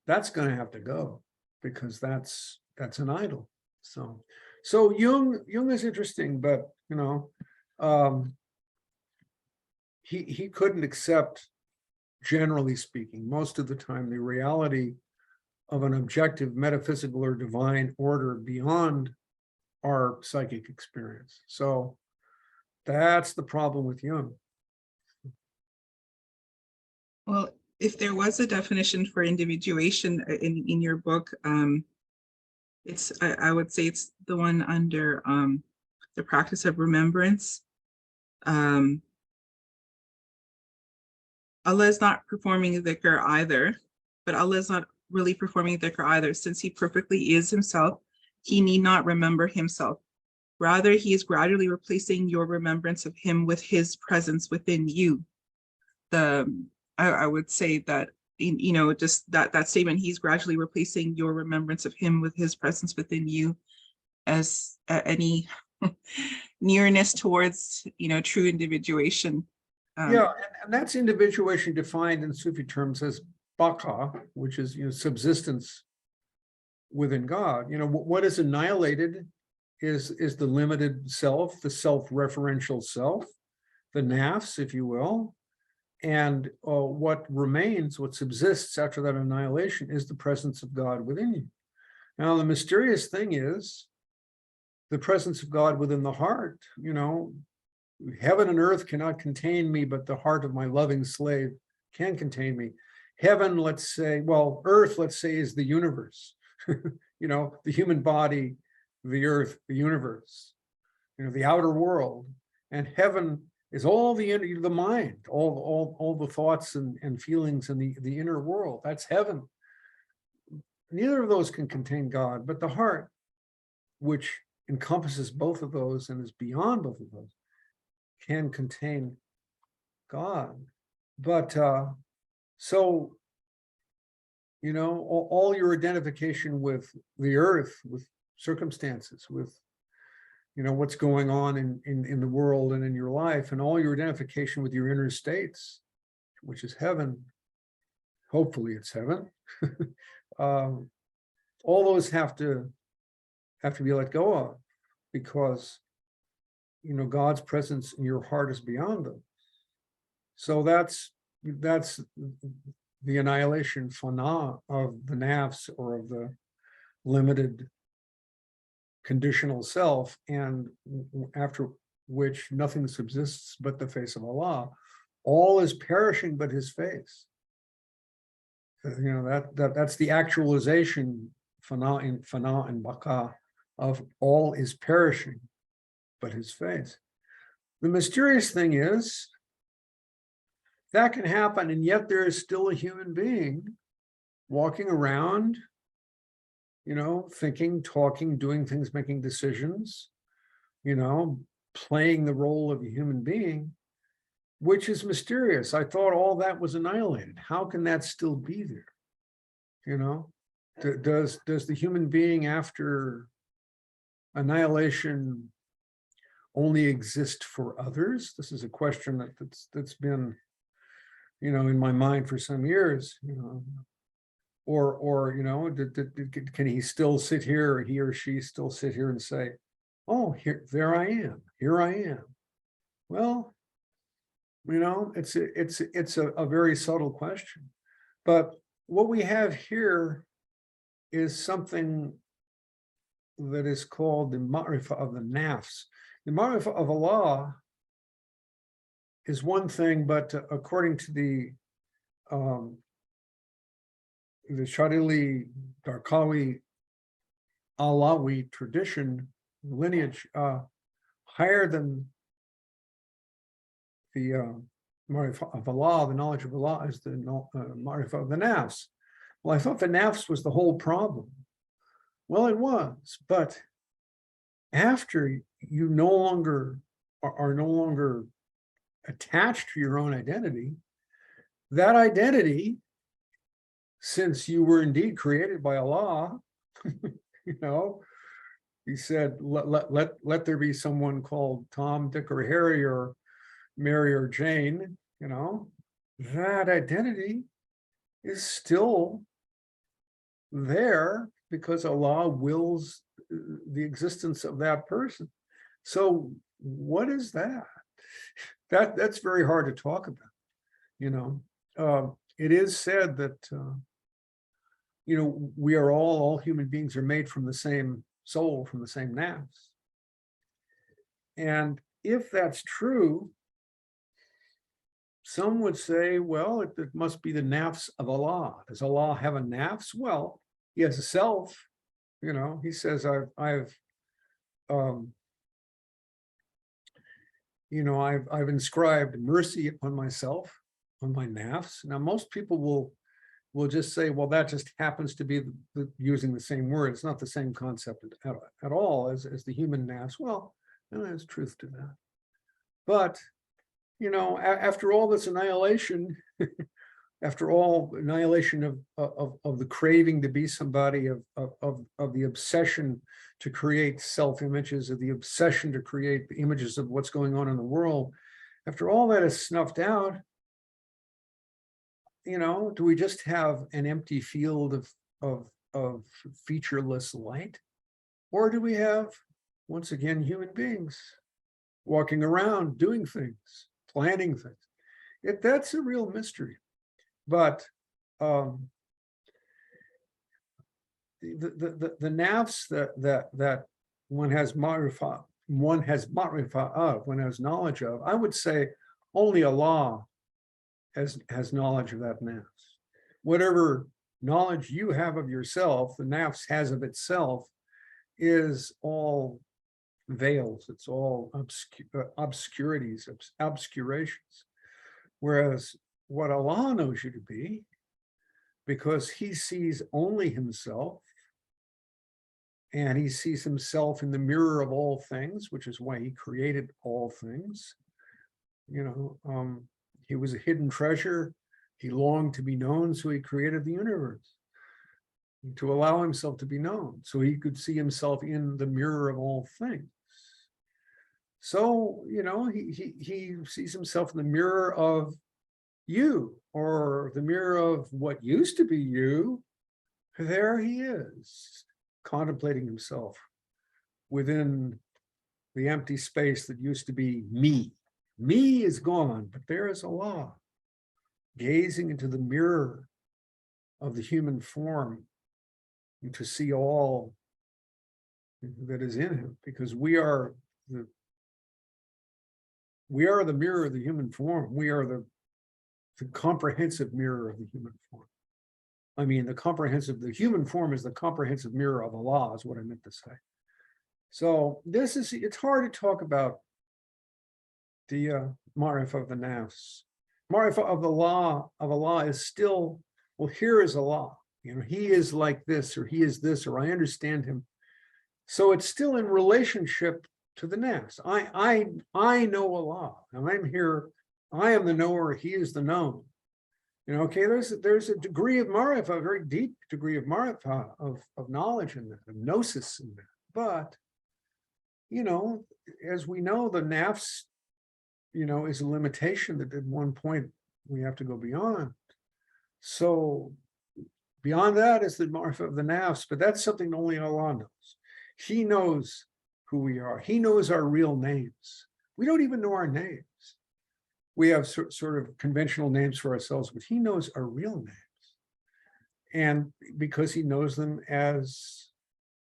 that's going to have to go, because that's an idol. So Jung is interesting, but he couldn't accept, generally speaking, most of the time, the reality of an objective metaphysical or divine order beyond our psychic experience. So that's the problem with Jung. Well, if there was a definition for individuation in your book, I would say it's the one under the practice of remembrance. Allah is not performing dhikr either, but Allah is not really performing dhikr either, since he perfectly is himself. He need not remember himself. Rather, he is gradually replacing your remembrance of him with his presence within you. I would say that, just that statement, he's gradually replacing your remembrance of him with his presence within you, as any nearness towards, true individuation. Yeah, and that's individuation defined in Sufi terms as baqa, which is subsistence within God. What is annihilated is the limited self, the self-referential self, the nafs, if you will. And what remains, what subsists after that annihilation, is the presence of God within you. Now, the mysterious thing is the presence of God within the heart. Heaven and earth cannot contain me, but the heart of my loving slave can contain me. Heaven, let's say, well, earth, let's say, is the universe. The human body, the earth, the universe, the outer world. And heaven is all the mind, all the thoughts and feelings in the inner world. That's heaven. Neither of those can contain God, but the heart, which encompasses both of those and is beyond both of those, can contain God. But so, all your identification with the earth, with circumstances, with what's going on in the world and in your life, and all your identification with your inner states, which is heaven, hopefully it's heaven, all those have to be let go of, because God's presence in your heart is beyond them. So that's the annihilation, fana, of the nafs, or of the limited conditional self, and after which nothing subsists but the face of Allah. All is perishing but his face. That's the actualization, fana and baqa, of all is perishing but his face. The mysterious thing is that can happen, and yet there is still a human being walking around, thinking, talking, doing things, making decisions, playing the role of a human being, which is mysterious. I thought all that was annihilated. How can that still be there? Does the human being after annihilation only exist for others? This is a question that's been, in my mind for some years, or can he still sit here, or he or she still sit here and say, oh, there I am, here I am? Well, it's a very subtle question. But what we have here is something that is called the ma'rifah of the nafs. The ma'rifah of Allah is one thing, but according to the Shadili Darqawi Alawi tradition, lineage, higher than the Ma'rifah of Allah, the knowledge of Allah is the Ma'rifah of the nafs. Well, I thought the nafs was the whole problem. Well, it was, but after you no longer are no longer attached to your own identity, that identity, since you were indeed created by Allah, you know, he said, let there be someone called Tom, Dick, or Harry, or Mary, or Jane, you know, that identity is still there because Allah wills the existence of that person. So what is that? That's very hard to talk about, you know. It is said that, you know, we are all human beings are made from the same soul, from the same nafs. And if that's true, some would say, well, it must be the nafs of Allah. Does Allah have a nafs? Well, he has a self, you know. He says, I've inscribed mercy upon myself, on my nafs. Now, most people will just say, well, that just happens to be using the same word. It's not the same concept at all as the human nafs. Well, there's truth to that. But, you know, after all this annihilation, after all annihilation of the craving to be somebody, of the obsession to create self-images, of the obsession to create the images of what's going on in the world, after all that is snuffed out, you know, do we just have an empty field of featureless light? Or do we have, once again, human beings walking around, doing things, planning things? That's a real mystery. But the nafs that one has ma'rifah of, one has knowledge of, I would say only Allah has knowledge of that nafs. Whatever knowledge you have of yourself, the nafs has of itself, is all veils. It's all obscurities, obscurations. Whereas what Allah knows you to be, because he sees only himself, and he sees himself in the mirror of all things, which is why he created all things. You know, he was a hidden treasure. He longed to be known, so he created the universe to allow himself to be known, so he could see himself in the mirror of all things. So, you know, he sees himself in the mirror of you, or the mirror of what used to be you. There he is, contemplating himself within the empty space that used to be me. Me is gone, but there is Allah, gazing into the mirror of the human form, and to see all that is in him, because we are the mirror of the human form. We are the comprehensive mirror of the human form. I mean, the human form is the comprehensive mirror of Allah, is what I meant to say. So it's hard to talk about the Ma'rifah of the nafs. Ma'rifah of Allah is still, well, here is Allah. You know, he is like this, or he is this, or I understand him. So it's still in relationship to the nafs. I know Allah, and I'm here. I am the knower, he is the known. You know, okay, there's a degree of ma'rifah, a very deep degree of ma'rifah, of knowledge in that, of gnosis in that. But, you know, as we know, the nafs, you know, is a limitation that at one point we have to go beyond. So beyond that is the ma'rifah of the nafs, but that's something only Allah knows. He knows who we are. He knows our real names. We don't even know our names. We have sort of conventional names for ourselves, but he knows our real names. And because he knows them as,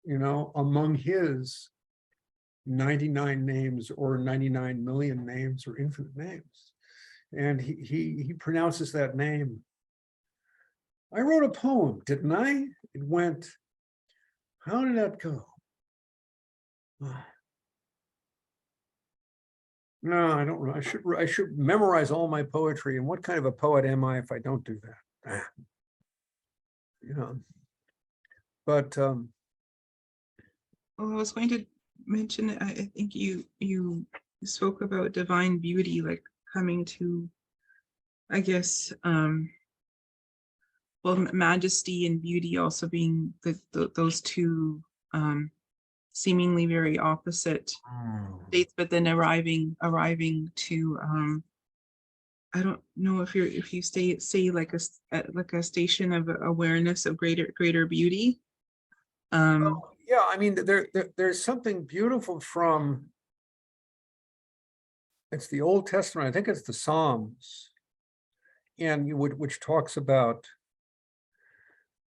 you know, among his 99 names, or 99 million names, or infinite names. And he pronounces that name. I wrote a poem, didn't I? It went, how did that go? No, I don't know. I should memorize all my poetry. And what kind of a poet am I if I don't do that? You know, but Well, I was going to mention, I think you spoke about divine beauty, like coming to, I guess, well, majesty and beauty also being those two seemingly very opposite states, but then arriving to I don't know if you say like a station of awareness of greater beauty. yeah, I mean, there's something beautiful from, it's the Old Testament, I think it's the Psalms, and which talks about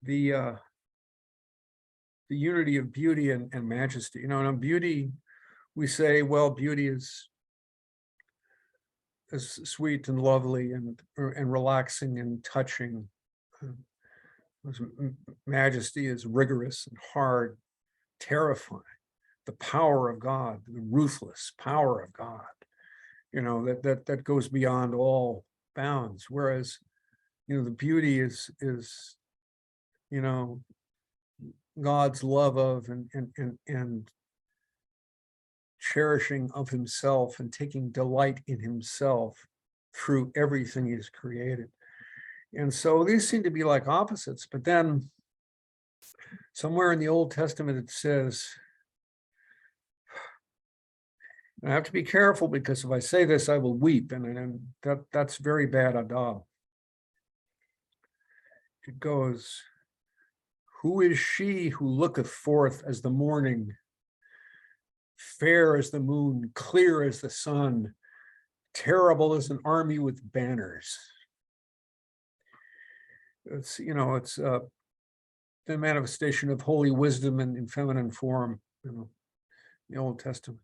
the unity of beauty and majesty. You know, and on beauty, we say, well, beauty is sweet and lovely and relaxing and touching. Majesty is rigorous and hard, terrifying. The power of God, the ruthless power of God, you know, that goes beyond all bounds. Whereas, you know, the beauty is, you know, God's love of and cherishing of himself and taking delight in himself through everything he's created. And so these seem to be like opposites, but then somewhere in the Old Testament it says, and I have to be careful because if I say this, I will weep, and that's very bad adab. It goes, who is she who looketh forth as the morning, fair as the moon, clear as the sun, terrible as an army with banners? It's, you know, it's the manifestation of holy wisdom in feminine form, you know, the Old Testament.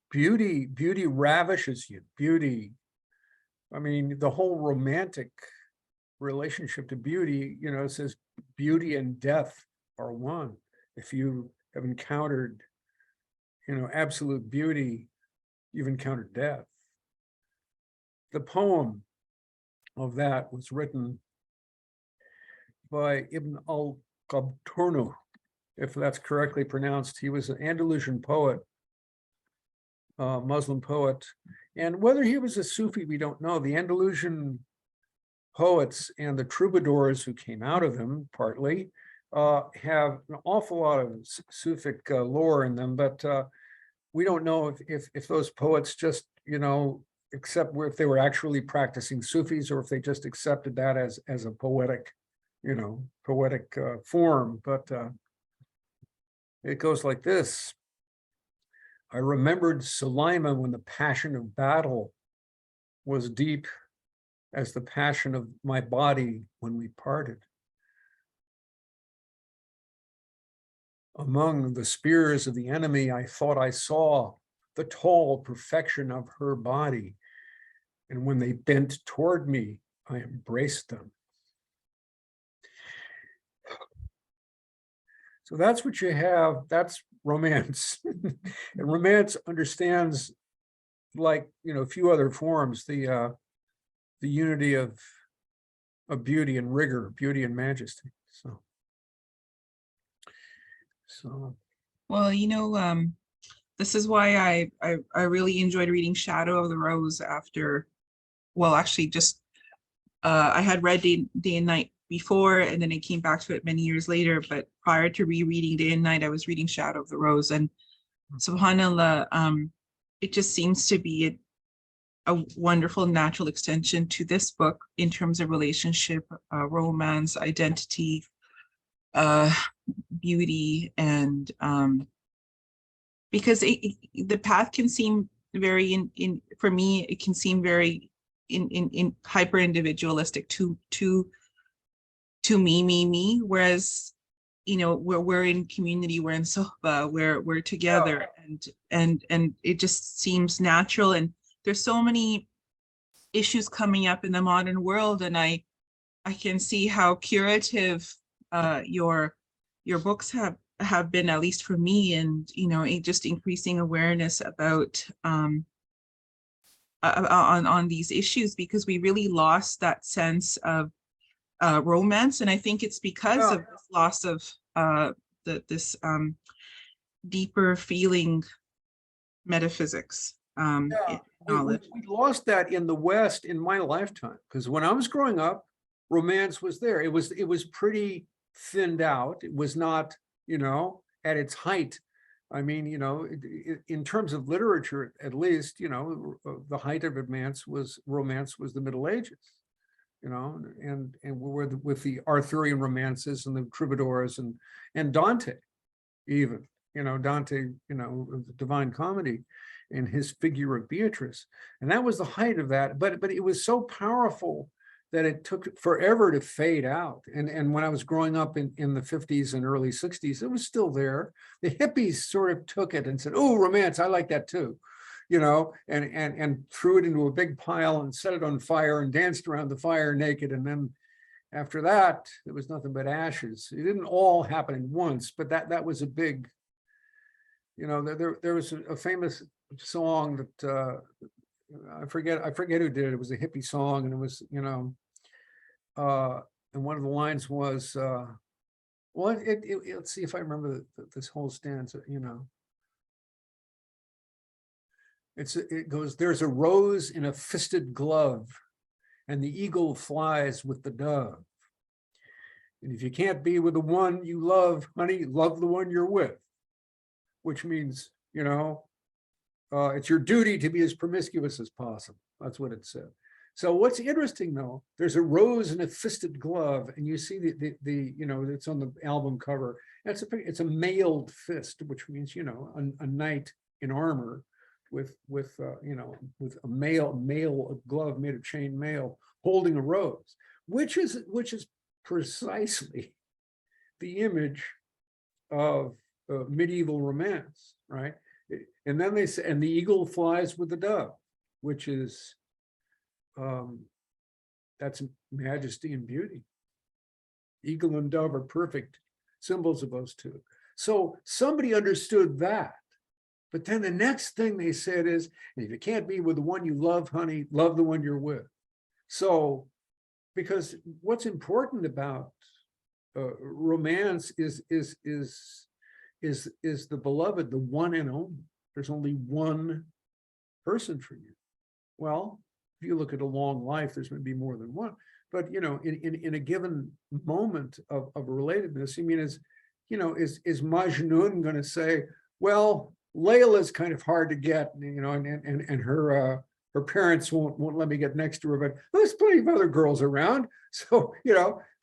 Beauty ravishes you. Beauty, I mean, the whole romantic relationship to beauty, you know, it says beauty and death are one. If you have encountered, you know, absolute beauty, you've encountered death. The poem of that was written by Ibn al-Qabturnu, if that's correctly pronounced. He was an Andalusian poet, Muslim poet. And whether he was a Sufi, we don't know. The Andalusian poets and the troubadours who came out of them, partly, have an awful lot of Sufic lore in them, but we don't know if those poets just, you know, except if they were actually practicing Sufis or if they just accepted that as a poetic, you know, poetic form. But it goes like this. I remembered Sulaiman when the passion of battle was deep as the passion of my body when we parted. Among the spears of the enemy, I thought I saw the tall perfection of her body. And when they bent toward me, I embraced them. So that's what you have. That's romance. And romance understands, like, you know, a few other forms, the unity of beauty and rigor, beauty and majesty. So Well, you know, this is why I really enjoyed reading Shadow of the Rose after, well, actually just I had read Day and Night before, and then I came back to it many years later. But prior to rereading Day and Night, I was reading Shadow of the Rose, and subhanAllah, it just seems to be a wonderful natural extension to this book in terms of relationship, romance, identity, beauty, and because the path can seem very for me, it can seem very in hyper individualistic to me, whereas, you know, we're in community, we're in sohbah, we're together, and it just seems natural. And there's so many issues coming up in the modern world, and I can see how curative your books have have been, at least for me, and just increasing awareness about on these issues, because we really lost that sense of romance, and I think it's because of this loss of this deeper feeling metaphysics knowledge. We lost that in the West in my lifetime, because when I was growing up, romance was there. It was pretty thinned out. It was not, at its height. I mean, in terms of literature, at least, the height of romance was the Middle Ages, and with the Arthurian romances and the troubadours and Dante, even, Dante, the Divine Comedy, and his figure of Beatrice, and that was the height of that. But it was so powerful that it took forever to fade out. And when I was growing up in the 50s and early 60s, it was still there. The hippies sort of took it and said, "Oh, romance, I like that too," and threw it into a big pile and set it on fire and danced around the fire naked. And then after that, it was nothing but ashes. It didn't all happen at once, but that was a big, there was a famous song that I forget who did it. It was a hippie song, and it was, and one of the lines was, let's see if I remember this whole stanza. It goes, "There's a rose in a fisted glove, and the eagle flies with the dove. And if you can't be with the one you love, honey, love the one you're with," which means, it's your duty to be as promiscuous as possible. That's what it said. So what's interesting, though, there's a rose in a fisted glove, and you see the it's on the album cover. It's a mailed fist, which means a knight in armor with a mail glove made of chain mail, holding a rose, which is precisely the image of medieval romance, right? And then they say, and the eagle flies with the dove, which is, that's majesty and beauty. Eagle and dove are perfect symbols of those two. So somebody understood that. But then the next thing they said is, if you can't be with the one you love, honey, love the one you're with. So, because what's important about romance is the beloved, the one and only. There's only one person for you. Well, if you look at a long life, there's going to be more than one. But in a given moment of relatedness, I mean, is Majnun going to say, well, Layla's kind of hard to get, and her parents won't let me get next to her, but there's plenty of other girls around. So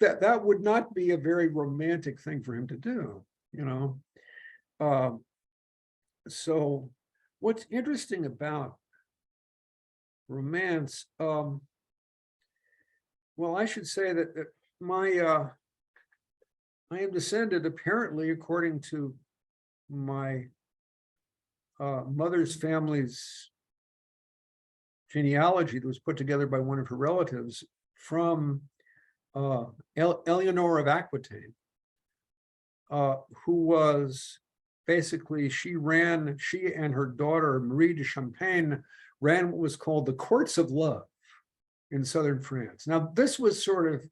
that would not be a very romantic thing for him to do. So what's interesting about romance, well, I should say that I am descended, apparently, according to my mother's family's genealogy that was put together by one of her relatives, from Eleanor of Aquitaine, who was basically, she and her daughter Marie de Champagne ran what was called the courts of love in southern France. Now, this was sort of,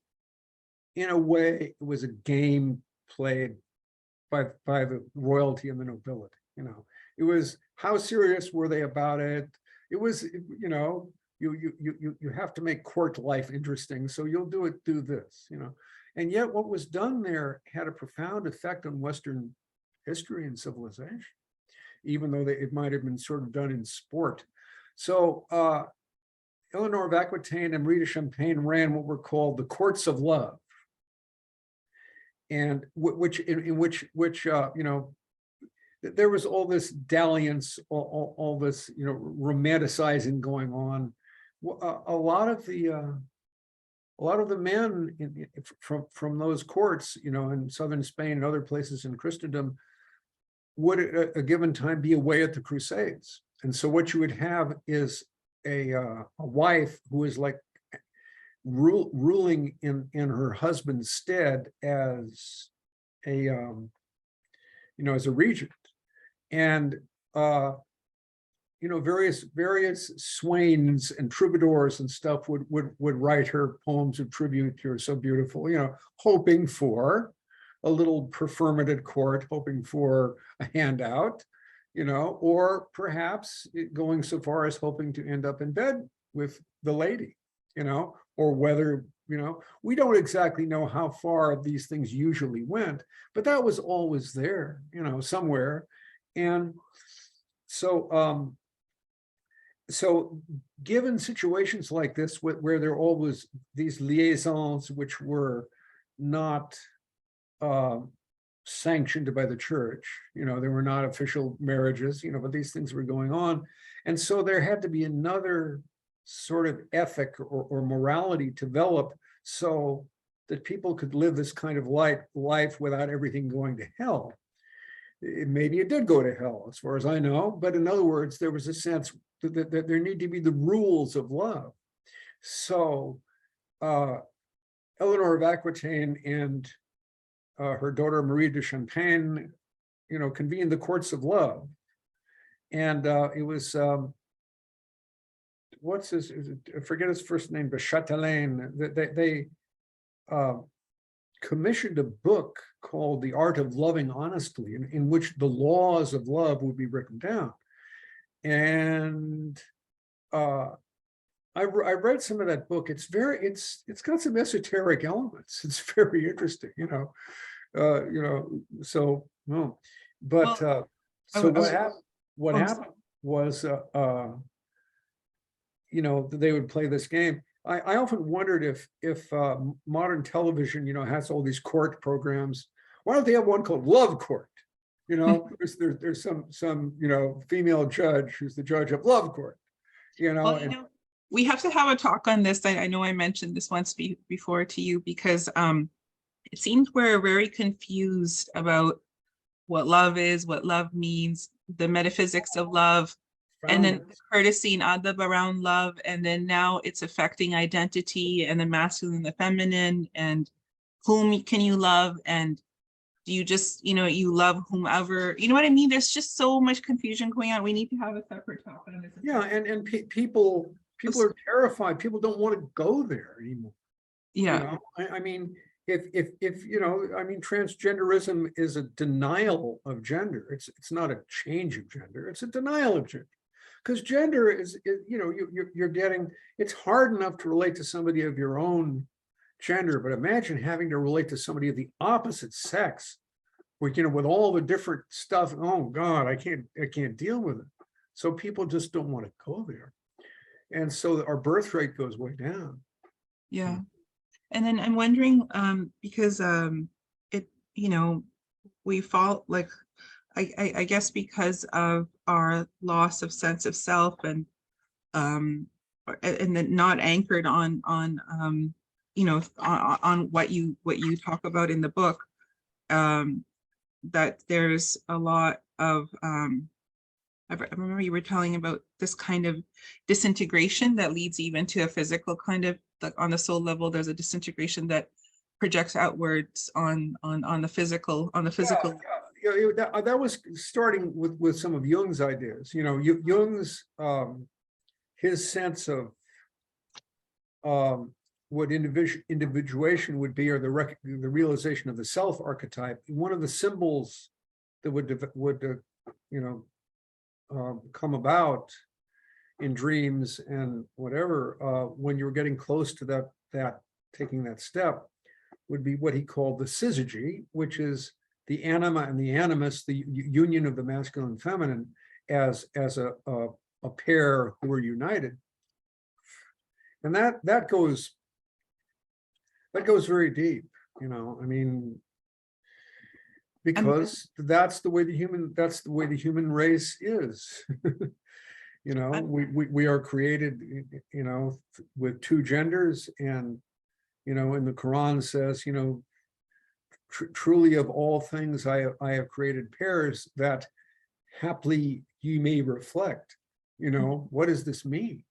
in a way, it was a game played by the royalty and the nobility. It was, how serious were they about it? It was, you have to make court life interesting, so you'll do this. And yet what was done there had a profound effect on Western history and civilization, even though it might have been sort of done in sport. So Eleanor of Aquitaine and Marie de Champagne ran what were called the courts of love, and which there was all this dalliance, all this romanticizing going on. A lot of the men from those courts, in southern Spain and other places in Christendom, would at a given time be away at the Crusades. And so what you would have is a wife who is like ruling in her husband's stead as a as a regent. And, various swains and troubadours and stuff would write her poems of tribute to her, so beautiful, hoping for a little preferment at court, hoping for a handout, or perhaps going so far as hoping to end up in bed with the lady, or whether, we don't exactly know how far these things usually went, but that was always there, somewhere. And so, so given situations like this, where there are always these liaisons which were not sanctioned by the church, there were not official marriages, but these things were going on. And so there had to be another sort of ethic or morality develop so that people could live this kind of life without everything going to hell. Maybe it did go to hell, as far as I know, but in other words, there was a sense that there need to be the rules of love. So Eleanor of Aquitaine and her daughter Marie de Champagne, convened the courts of love. And it was, I forget his first name, but Châtelaine, they commissioned a book called The Art of Loving Honestly, in which the laws of love would be written down. And I read some of that book. It's got some esoteric elements. It's very interesting, so no. But so what happened was they would play this game. I often wondered if modern television, has all these court programs. Why don't they have one called Love Court? There's some female judge who's the judge of Love Court. We have to have a talk on this. I know I mentioned this once before to you, because it seems we're very confused about what love is, what love means, the metaphysics of love, and then courtesy and adab around love, and then now it's affecting identity and the masculine and the feminine, and whom can you love, and do you just, you love whomever, you know what I mean? There's just so much confusion going on. We need to have a separate talk on this. Yeah, and people are terrified. People don't want to go there anymore. Yeah. I mean, if transgenderism is a denial of gender. It's not a change of gender. It's a denial of gender. Because gender is you're getting, it's hard enough to relate to somebody of your own gender, but imagine having to relate to somebody of the opposite sex, with all the different stuff. Oh God, I can't deal with it. So people just don't want to go there, and so our birth rate goes way down. Yeah, and then I'm wondering, because we fall, like, I guess because of our loss of sense of self, and then not anchored on what you talk about in the book, that there's a lot of I remember you were telling about this kind of disintegration that leads even to a physical kind of, like, on the soul level, there's a disintegration that projects outwards on the physical, Yeah, that was starting with some of Jung's ideas. Jung's his sense of what individuation would be, or the realization of the self archetype. One of the symbols that would come about in dreams and whatever, when you're getting close to that taking that step, would be what he called the syzygy, which is the anima and the animus, the union of the masculine and feminine as a pair who are united. And that goes very deep, because that's the way the human race is. We are created, with two genders, and in the Quran says, truly of all things I have created pairs that haply ye may reflect. What does this mean?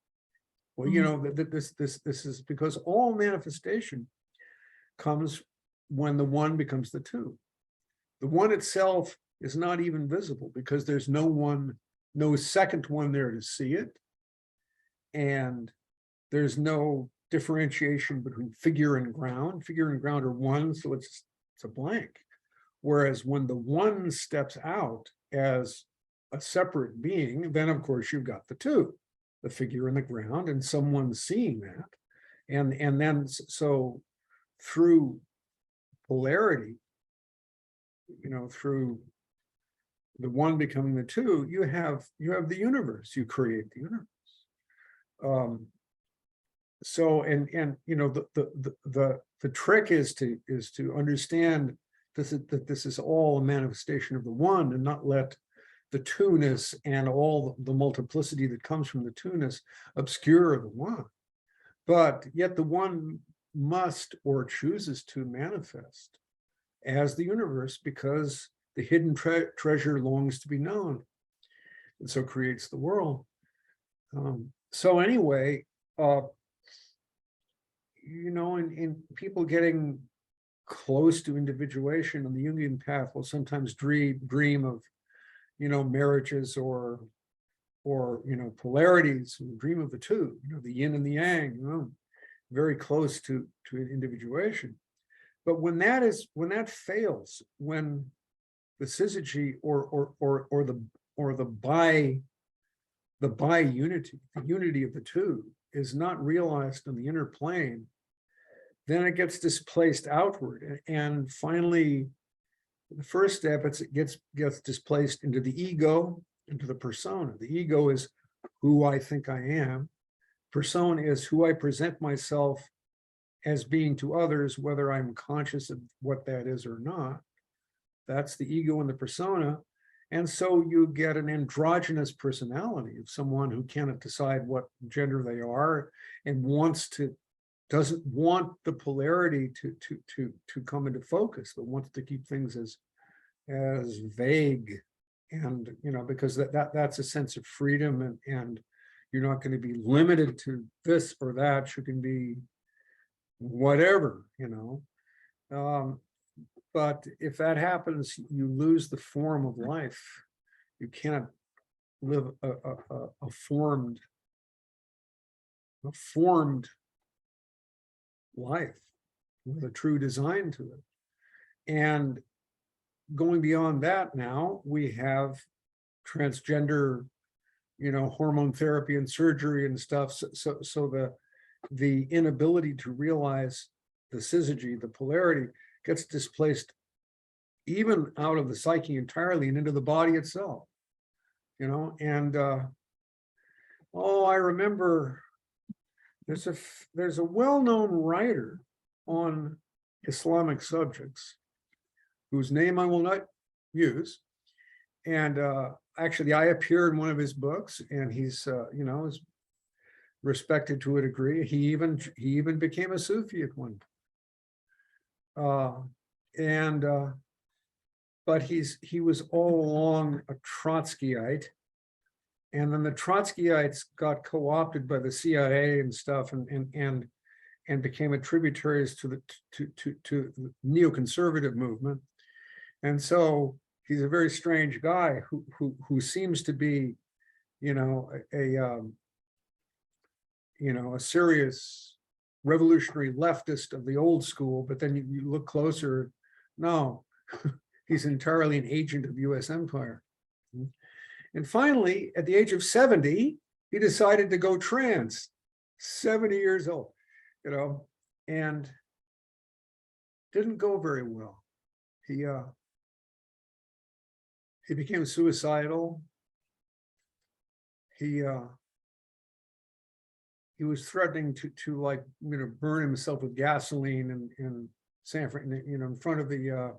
Well, this is because all manifestation comes when the one becomes the two. The one itself is not even visible because there's no second one there to see it. And there's no differentiation between figure and ground. Figure and ground are one, so it's a blank. Whereas when the one steps out as a separate being, then of course you've got the two, the figure and the ground, and someone seeing that. And then so through polarity, through the one becoming the two, you have the universe, you create the universe. So the trick is to understand that this is all a manifestation of the one, and not let the two-ness and all the multiplicity that comes from the two-ness obscure the one. But yet the one must or chooses to manifest as the universe, because the hidden treasure longs to be known, and so creates the world. So anyway, in people getting close to individuation on the Jungian path will sometimes dream of, marriages or polarities, and dream of the two, the yin and the yang, very close to individuation. But when that fails, when the syzygy or the bi-unity, the unity of the two, is not realized on the inner plane, then it gets displaced outward. And finally, the first step, it gets displaced into the ego, into the persona. The ego is who I think I am. Persona is who I present myself as being to others, whether I'm conscious of what that is or not. That's the ego and the persona. And so you get an androgynous personality of someone who cannot decide what gender they are and doesn't want the polarity to come into focus, but wants to keep things as vague. And because that's a sense of freedom, and you're not going to be limited to this or that. You can be whatever, but if that happens, you lose the form of life. You cannot live a formed life with a true design to it. And going beyond that, now we have transgender, hormone therapy and surgery and stuff. So the inability to realize the syzygy, the polarity, gets displaced even out of the psyche entirely and into the body itself, and I remember there's a well-known writer on Islamic subjects whose name I will not use, and actually I appear in one of his books, and he's is respected to a degree. He even became a Sufi at one point. But he was all along a Trotskyite, and then the Trotskyites got co-opted by the CIA and stuff, and became tributaries to the neoconservative movement. And so he's a very strange guy who seems to be, a serious revolutionary leftist of the old school, but then you look closer, no, he's entirely an agent of US empire. And finally, at the age of 70, he decided to go trans, 70 years old, and didn't go very well. He became suicidal. He was threatening to burn himself with gasoline in San Francisco, in front of the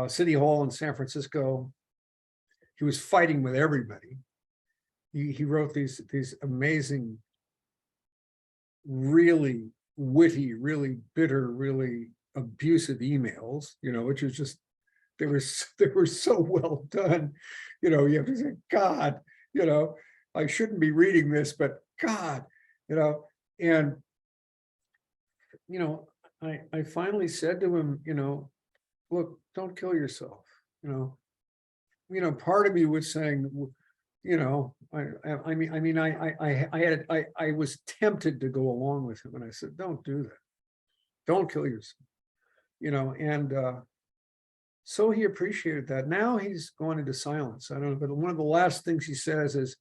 City Hall in San Francisco. He was fighting with everybody. He wrote these amazing, really witty, really bitter, really abusive emails, which was just, they were so well done. You have to say, God, I shouldn't be reading this, but God, and I finally said to him, look, don't kill yourself. Part of me was saying, I was tempted to go along with him, and I said, don't do that. Don't kill yourself, and so he appreciated that. Now he's gone into silence. I don't know, but one of the last things he says is,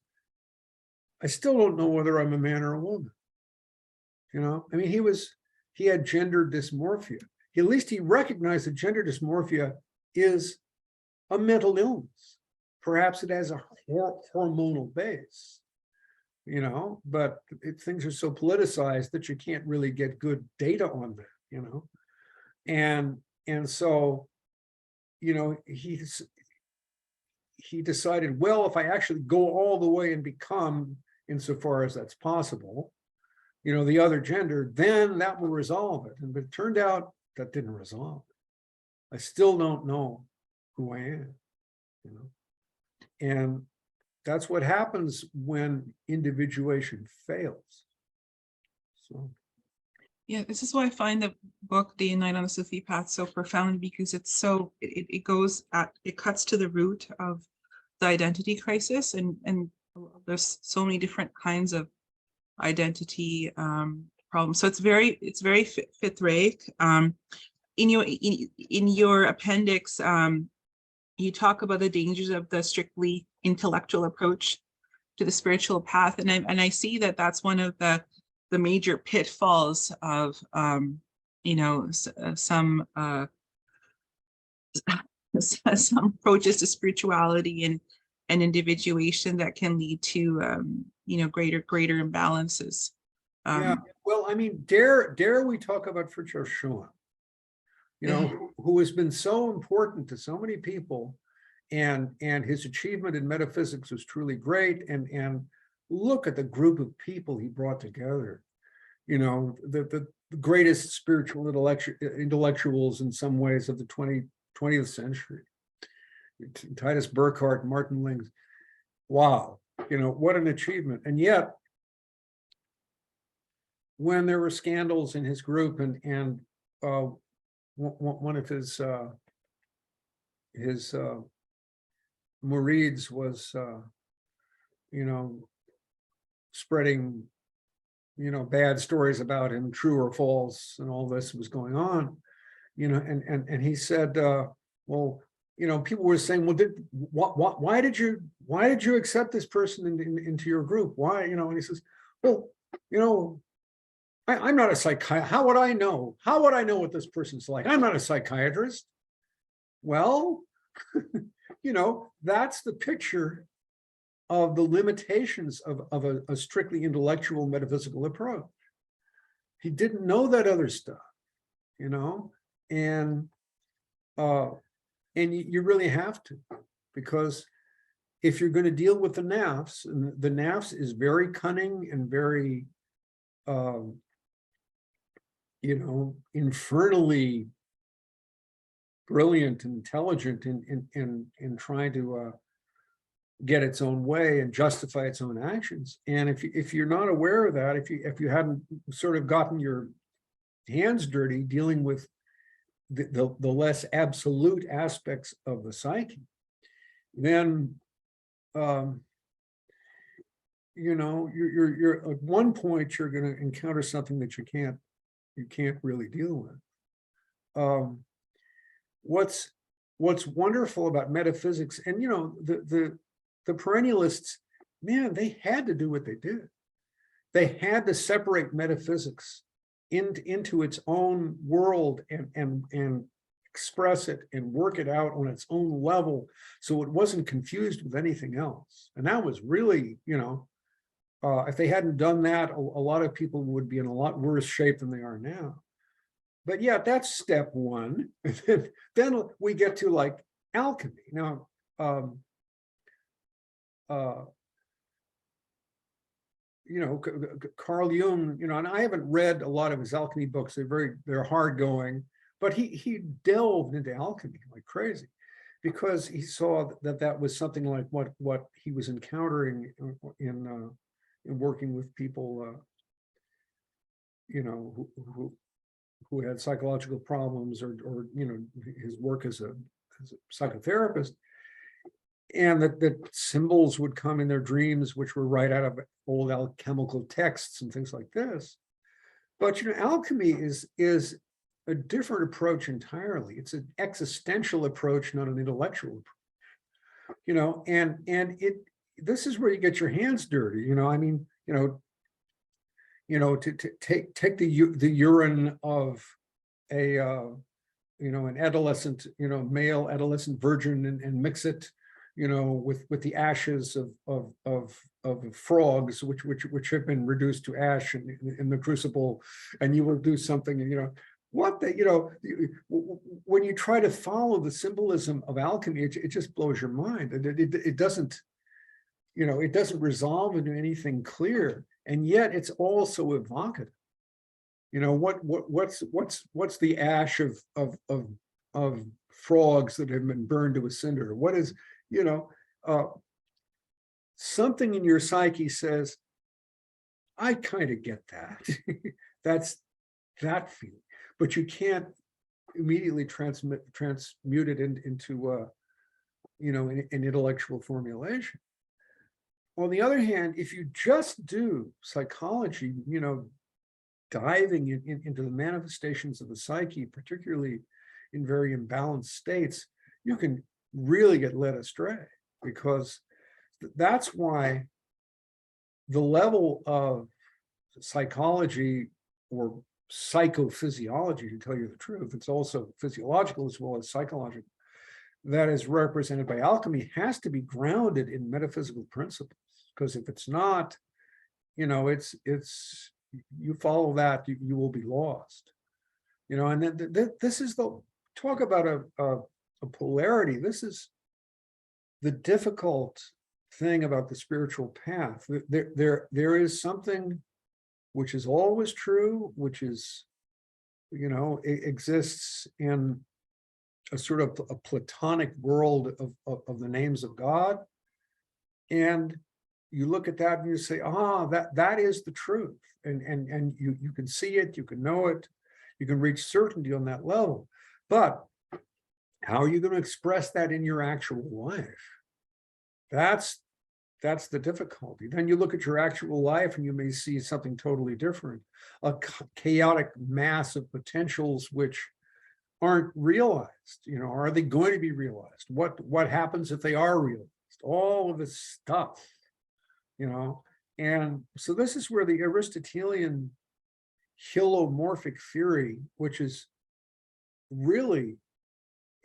I still don't know whether I'm a man or a woman. He had gender dysmorphia. At least he recognized that gender dysmorphia is a mental illness. Perhaps it has a hormonal base, but things are so politicized that you can't really get good data on that, and so, he decided, well, if I actually go all the way and become, insofar as that's possible, the other gender, then that will resolve it. But it turned out that didn't resolve it. I still don't know who I am, and that's what happens when individuation fails. So. Yeah, this is why I find the book Day and Night on the Sufi Path so profound, because it's so it cuts to the root of the identity crisis, and there's so many different kinds of identity problems. So it's very Fithric. In your appendix, you talk about the dangers of the strictly intellectual approach to the spiritual path, and I see that that's one of the major pitfalls of some approaches to spirituality and individuation that can lead to greater imbalances. Yeah, well, dare we talk about Fritjof Schumann, who has been so important to so many people, and his achievement in metaphysics was truly great, and look at the group of people he brought together, the greatest spiritual intellectuals in some ways of the 20th century. Titus Burckhardt, Martin Lings. Wow, what an achievement. And yet, when there were scandals in his group, and one of his murids was spreading bad stories about him, true or false, and all this was going on, and he said, well, people were saying, well, why did you accept this person into your group? Why, and he says, well, I'm not a psychiatrist. How would I know? How would I know what this person's like? I'm not a psychiatrist. Well, that's the picture of the limitations of a strictly intellectual metaphysical approach. He didn't know that other stuff, and you really have to, because if you're going to deal with the nafs, and the nafs is very cunning and very infernally brilliant and intelligent in trying to get its own way and justify its own actions. And if you're not aware of that, if you hadn't sort of gotten your hands dirty dealing with the less absolute aspects of the psyche, then you're at one point you're going to encounter something that you can't really deal with. What's wonderful about metaphysics, and the perennialists, man, they had to do what they did. They had to separate metaphysics into its own world and express it and work it out on its own level, so it wasn't confused with anything else. And that was really, if they hadn't done that, a lot of people would be in a lot worse shape than they are now. But yeah, that's step one. Then we get to like alchemy. Now, Carl Jung, and I haven't read a lot of his alchemy books. They're hard going, but he delved into alchemy like crazy, because he saw that was something like what he was encountering in working with people, who had psychological problems, or his work as as a psychotherapist, and that symbols would come in their dreams, which were right out of old alchemical texts and things like this. But alchemy is a different approach entirely. It's an existential approach, not an intellectual approach. And this is where you get your hands dirty. I mean, to take the urine of a an adolescent, male adolescent virgin and mix it, with the ashes of frogs, which have been reduced to ash in the crucible, and you will do something, when you try to follow the symbolism of alchemy, it just blows your mind. It doesn't, it doesn't resolve into anything clear, and yet it's also evocative. What's the ash of frogs that have been burned to a cinder? What is, something in your psyche says, I kind of get that. That's that feeling, but you can't immediately transmute it into an intellectual formulation. On the other hand, if you just do psychology, diving into the manifestations of the psyche, particularly in very imbalanced states, you can really get led astray, because that's why the level of psychology or psychophysiology, to tell you the truth, it's also physiological as well as psychological, that is represented by alchemy, has to be grounded in metaphysical principles. Because if it's not, it's you follow that, you will be lost. And then this is the talk about a polarity. This is the difficult thing about the spiritual path. There is something which is always true, which is, it exists in a sort of a Platonic world of the names of God. And you look at that and you say, that is the truth. And you can see it, you can know it, you can reach certainty on that level. But how are you going to express that in your actual life? That's the difficulty. Then you look at your actual life and you may see something totally different, a chaotic mass of potentials which aren't realized. Are they going to be realized? What happens if they are realized? All of this stuff, and so this is where the Aristotelian hylomorphic theory, which is really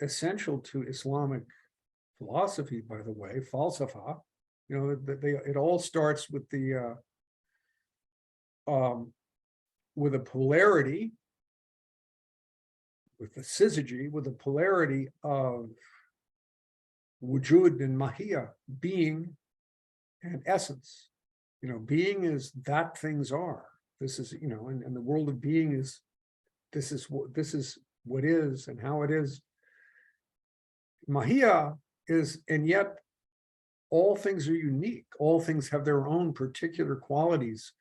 essential to Islamic philosophy, by the way, falsafa, it all starts with the with a polarity, with the syzygy, with the polarity of wujud and mahiyya, being and essence. Being is that things are. This is, and the world of being is, this is what is and how it is. Mahiyya is, and yet all things are unique. All things have their own particular qualities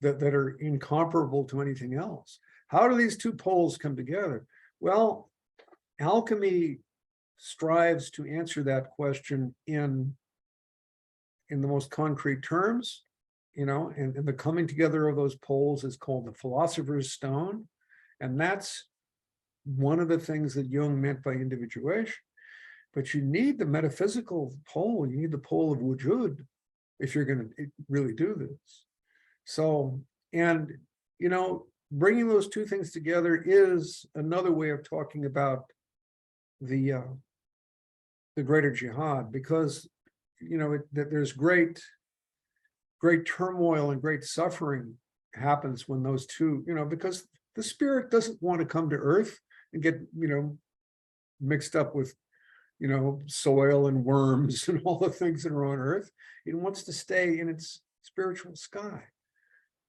that are incomparable to anything else. How do these two poles come together? Well, alchemy strives to answer that question in the most concrete terms, and the coming together of those poles is called the philosopher's stone. And that's one of the things that Jung meant by individuation. But you need the metaphysical pole, you need the pole of wujud if you're going to really do this. So, and, bringing those two things together is another way of talking about the greater jihad, because, there's great turmoil and great suffering happens when those two, because the spirit doesn't want to come to earth and get, mixed up with, soil and worms and all the things that are on earth. It wants to stay in its spiritual sky.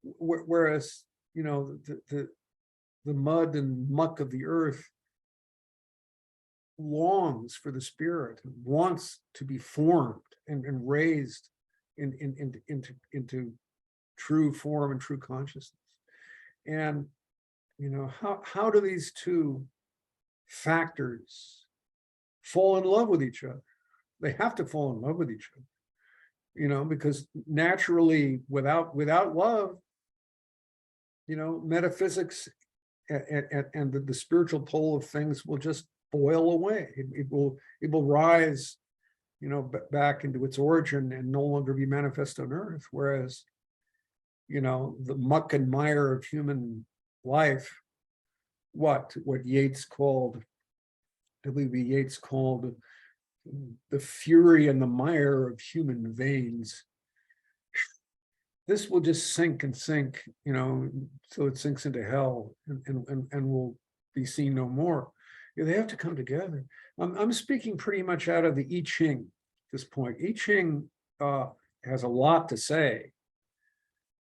Whereas, the mud and muck of the earth longs for the spirit, wants to be formed and raised into true form and true consciousness. And, how do these two factors fall in love with each other. They have to fall in love with each other, you know, because naturally, without love, you know, metaphysics and the spiritual pole of things will just boil away. It will rise, you know, back into its origin and no longer be manifest on earth. Whereas, you know, the muck and mire of human life, what Yeats called, W.B. Yeats called the fury and the mire of human veins. This will just sink and sink, you know, so it sinks into hell and will be seen no more. They have to come together. I'm speaking pretty much out of the I Ching at this point. I Ching has a lot to say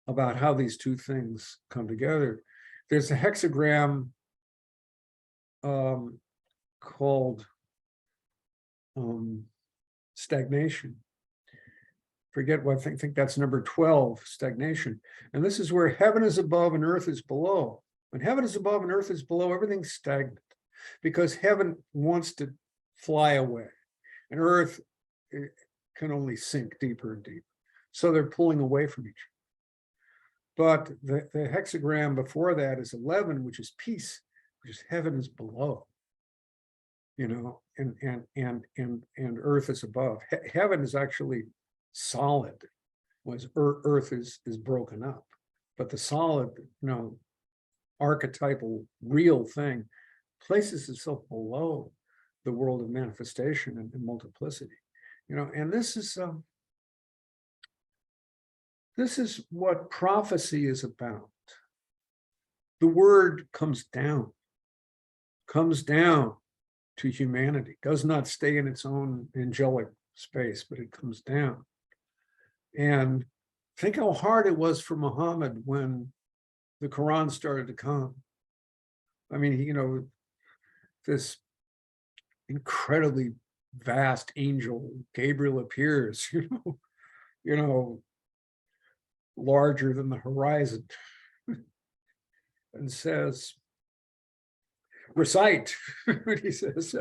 about how these two things come together. There's a hexagram called stagnation. Forget what, I think that's number 12, stagnation. And this is where heaven is above and earth is below. When heaven is above and earth is below, everything's stagnant because heaven wants to fly away and earth can only sink deeper and deeper. So they're pulling away from each other. But the hexagram before that is 11, which is peace, which is heaven is below, you know, and earth is above. Heaven is actually solid, was earth is broken up, but the solid, you know, archetypal real thing places itself below the world of manifestation and multiplicity, you know. And this is what prophecy is about. The word comes down to humanity, does not stay in its own angelic space, but it comes down. And think how hard it was for Muhammad when the Quran started to come. I mean, you know, this incredibly vast angel, Gabriel, appears, you know, larger than the horizon, and says, recite. He says,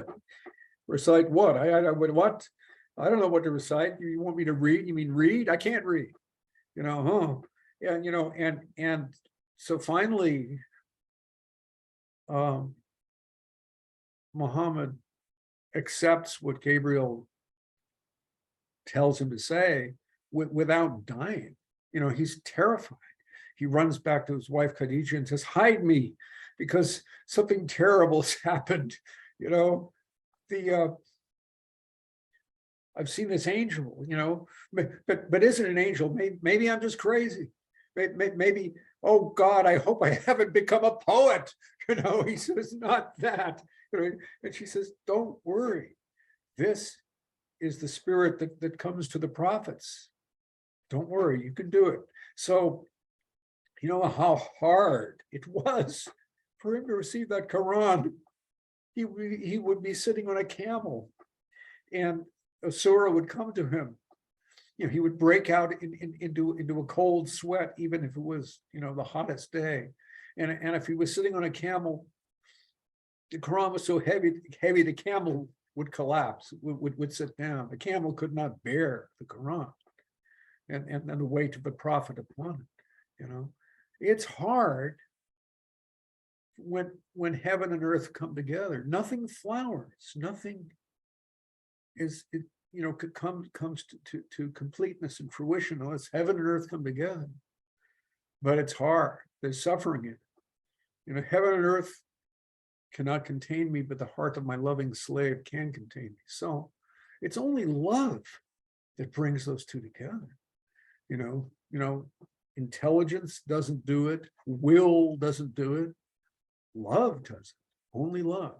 recite what? What? I don't know what to recite. You want me to read? You mean read? I can't read. You know, and you know, and so finally, Muhammad accepts what Gabriel tells him to say without dying. You know, he's terrified. He runs back to his wife Khadijah and says, hide me, because something terrible has happened. You know, I've seen this angel, you know, but isn't an angel? Maybe I'm just crazy. Maybe, oh God, I hope I haven't become a poet. You know, he says, not that. You know, and she says, don't worry. This is the spirit that comes to the prophets. Don't worry, you can do it. So, you know how hard it was for him to receive that Quran. He would be sitting on a camel and a surah would come to him. You know, he would break out into a cold sweat, even if it was, you know, the hottest day. And if he was sitting on a camel, the Quran was so heavy the camel would collapse, would sit down. The camel could not bear the Quran and the weight of the prophet upon it. You know, it's hard when heaven and earth come together. Nothing flowers, nothing is, you know, comes to completeness and fruition unless heaven and earth come together. But it's hard. There's suffering in it. You know, heaven and earth cannot contain me, but the heart of my loving slave can contain me. So it's only love that brings those two together. You know, intelligence doesn't do it. Will doesn't do it. Love does it. Only love.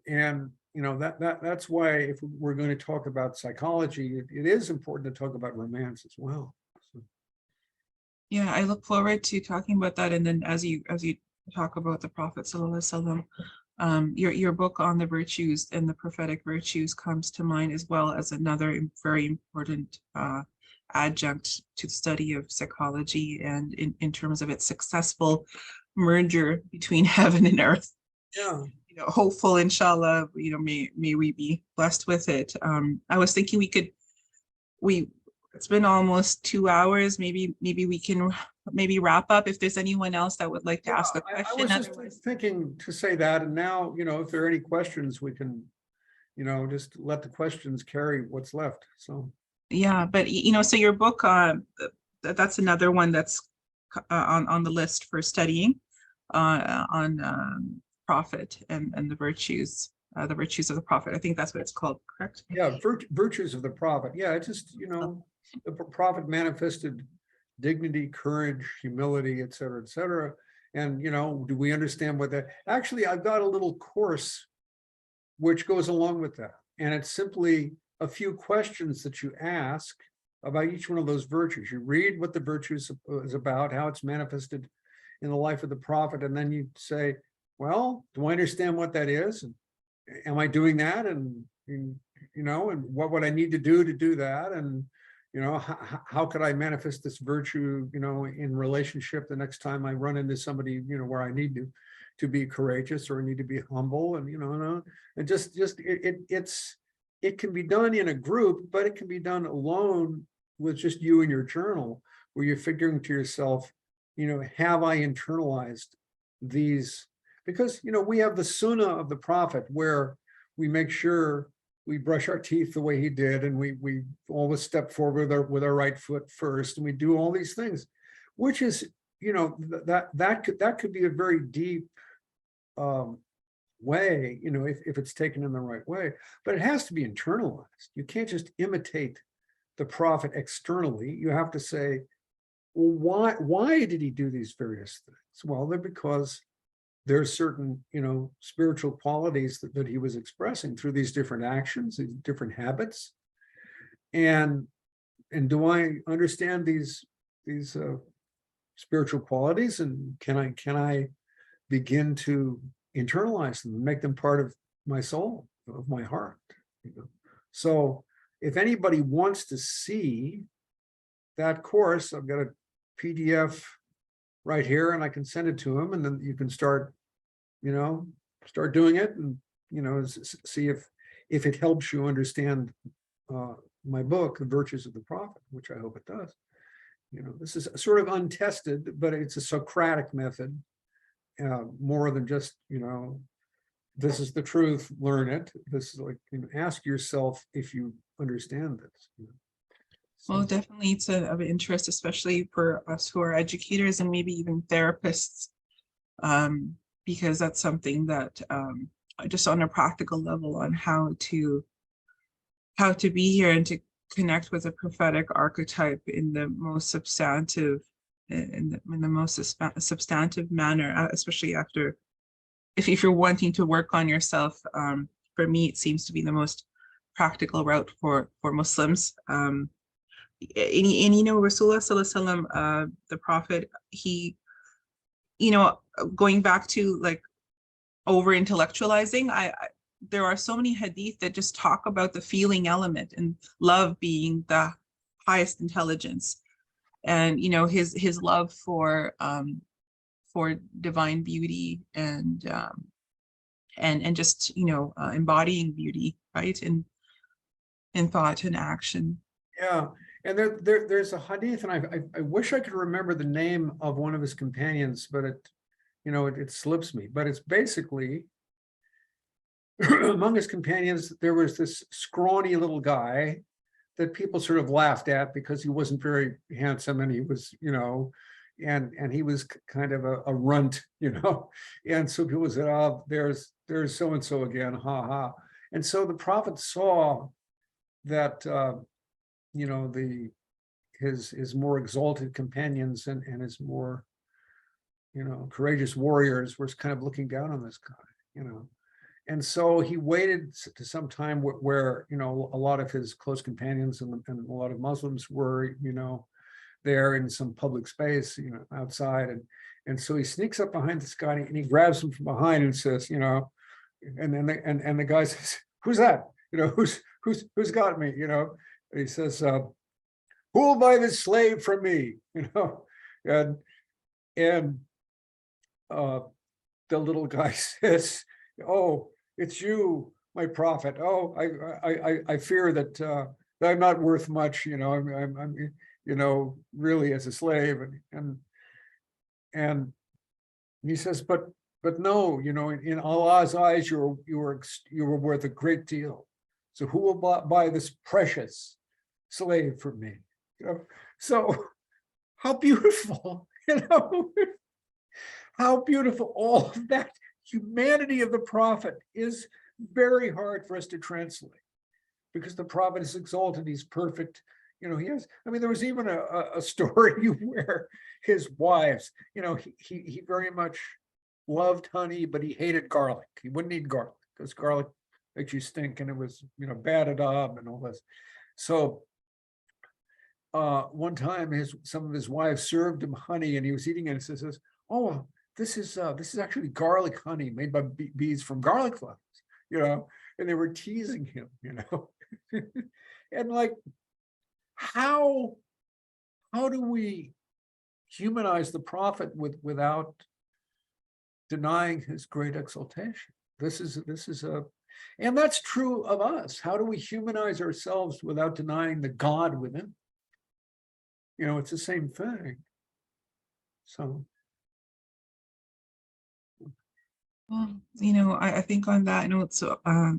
And you know, that's why if we're going to talk about psychology, it is important to talk about romance as well. So. Yeah, I look forward to talking about that. And then as you talk about the Prophet Sallallahu Alaihi Wasallam, your book on the virtues and the prophetic virtues comes to mind, as well as another very important adjunct to the study of psychology, and in terms of its successful merger between heaven and earth. Yeah. hopeful, inshallah, may we be blessed with it. I was thinking it's been almost 2 hours. Maybe we can wrap up if there's anyone else that would like to ask a I question. was just Otherwise, thinking to say that, and now, if there are any questions, we can, just let the questions carry what's left, so. yeah, but so your book, that's another one that's on the list for studying, on prophet and the virtues of the prophet. I think that's what it's called, correct? Yeah, virtues of the prophet. Yeah, it's just, the prophet manifested dignity, courage, humility, et cetera, and, do we understand what that, actually, I've got a little course which goes along with that, and it's simply a few questions that you ask about each one of those virtues. You read what the virtues is about, how it's manifested in the life of the prophet, and then you say, well, do I understand what that is? And am I doing that? And what would I need to do that? And, how could I manifest this virtue, in relationship the next time I run into somebody, where I need to be courageous, or I need to be humble, and, and it can be done in a group, but it can be done alone with just you and your journal, where you're figuring to yourself, have I internalized these? Because, we have the sunnah of the prophet, where we make sure we brush our teeth the way he did, and we always step forward with our right foot first, and we do all these things, which is, that could be a very deep way, if it's taken in the right way, but it has to be internalized. You can't just imitate the prophet externally. You have to say, well, why did he do these various things? Well, they're because there's certain, spiritual qualities that he was expressing through these different actions, these different habits. And do I understand these spiritual qualities, and can I begin to internalize them and make them part of my soul, of my heart? So if anybody wants to see that course, I've got a PDF right here, and I can send it to him, and then you can start doing it, and see if it helps you understand my book, The Virtues of the Prophet, which I hope it does. This is sort of untested, but it's a Socratic method, more than just, this is the truth, learn it. This is like, ask yourself if you understand this. Well, definitely it's of interest, especially for us who are educators and maybe even therapists, because that's something that just on a practical level, on how to be here and to connect with a prophetic archetype in the most substantive manner, especially after, if you're wanting to work on yourself. For me, it seems to be the most practical route for Muslims. And Rasulullah Sallallahu Alaihi Wasallam, the prophet, he, going back to like over intellectualizing, there are so many hadith that just talk about the feeling element and love being the highest intelligence, and his love for divine beauty, and just embodying beauty, right, in thought and action. Yeah, and there's a hadith, and I wish I could remember the name of one of his companions, but it slips me. But it's basically, among his companions, there was this scrawny little guy that people sort of laughed at because he wasn't very handsome, and he was, and he was kind of a runt, and so people said, oh, there's so-and-so again, ha ha. And so the prophet saw that, his more exalted companions and his more, courageous warriors were kind of looking down on this guy, And so he waited to some time where, a lot of his close companions and a lot of Muslims were, there in some public space, outside. And so he sneaks up behind this guy, and he grabs him from behind and says, and then the guy says, who's that? Who's got me? And he says, who'll buy this slave from me? And the little guy says, oh, it's you, my prophet. Oh, I fear that I'm not worth much, I'm really as a slave. And he says, but no, in Allah's eyes, you were worth a great deal. So who will buy this precious slave from me? So how beautiful, how beautiful all of that humanity of the prophet is very hard for us to translate, because the prophet is exalted, he's perfect. He has, there was even a story where his wives, he very much loved honey, but he hated garlic. He wouldn't eat garlic because garlic makes you stink, and it was, bad adab and all this. So one time some of his wives served him honey, and he was eating it, and he says, oh, this is actually garlic honey made by bees from garlic flowers, and they were teasing him, and like, how do we humanize the prophet without denying his great exaltation? And that's true of us. How do we humanize ourselves without denying the God within? It's the same thing. So, Well, I think on that note, so I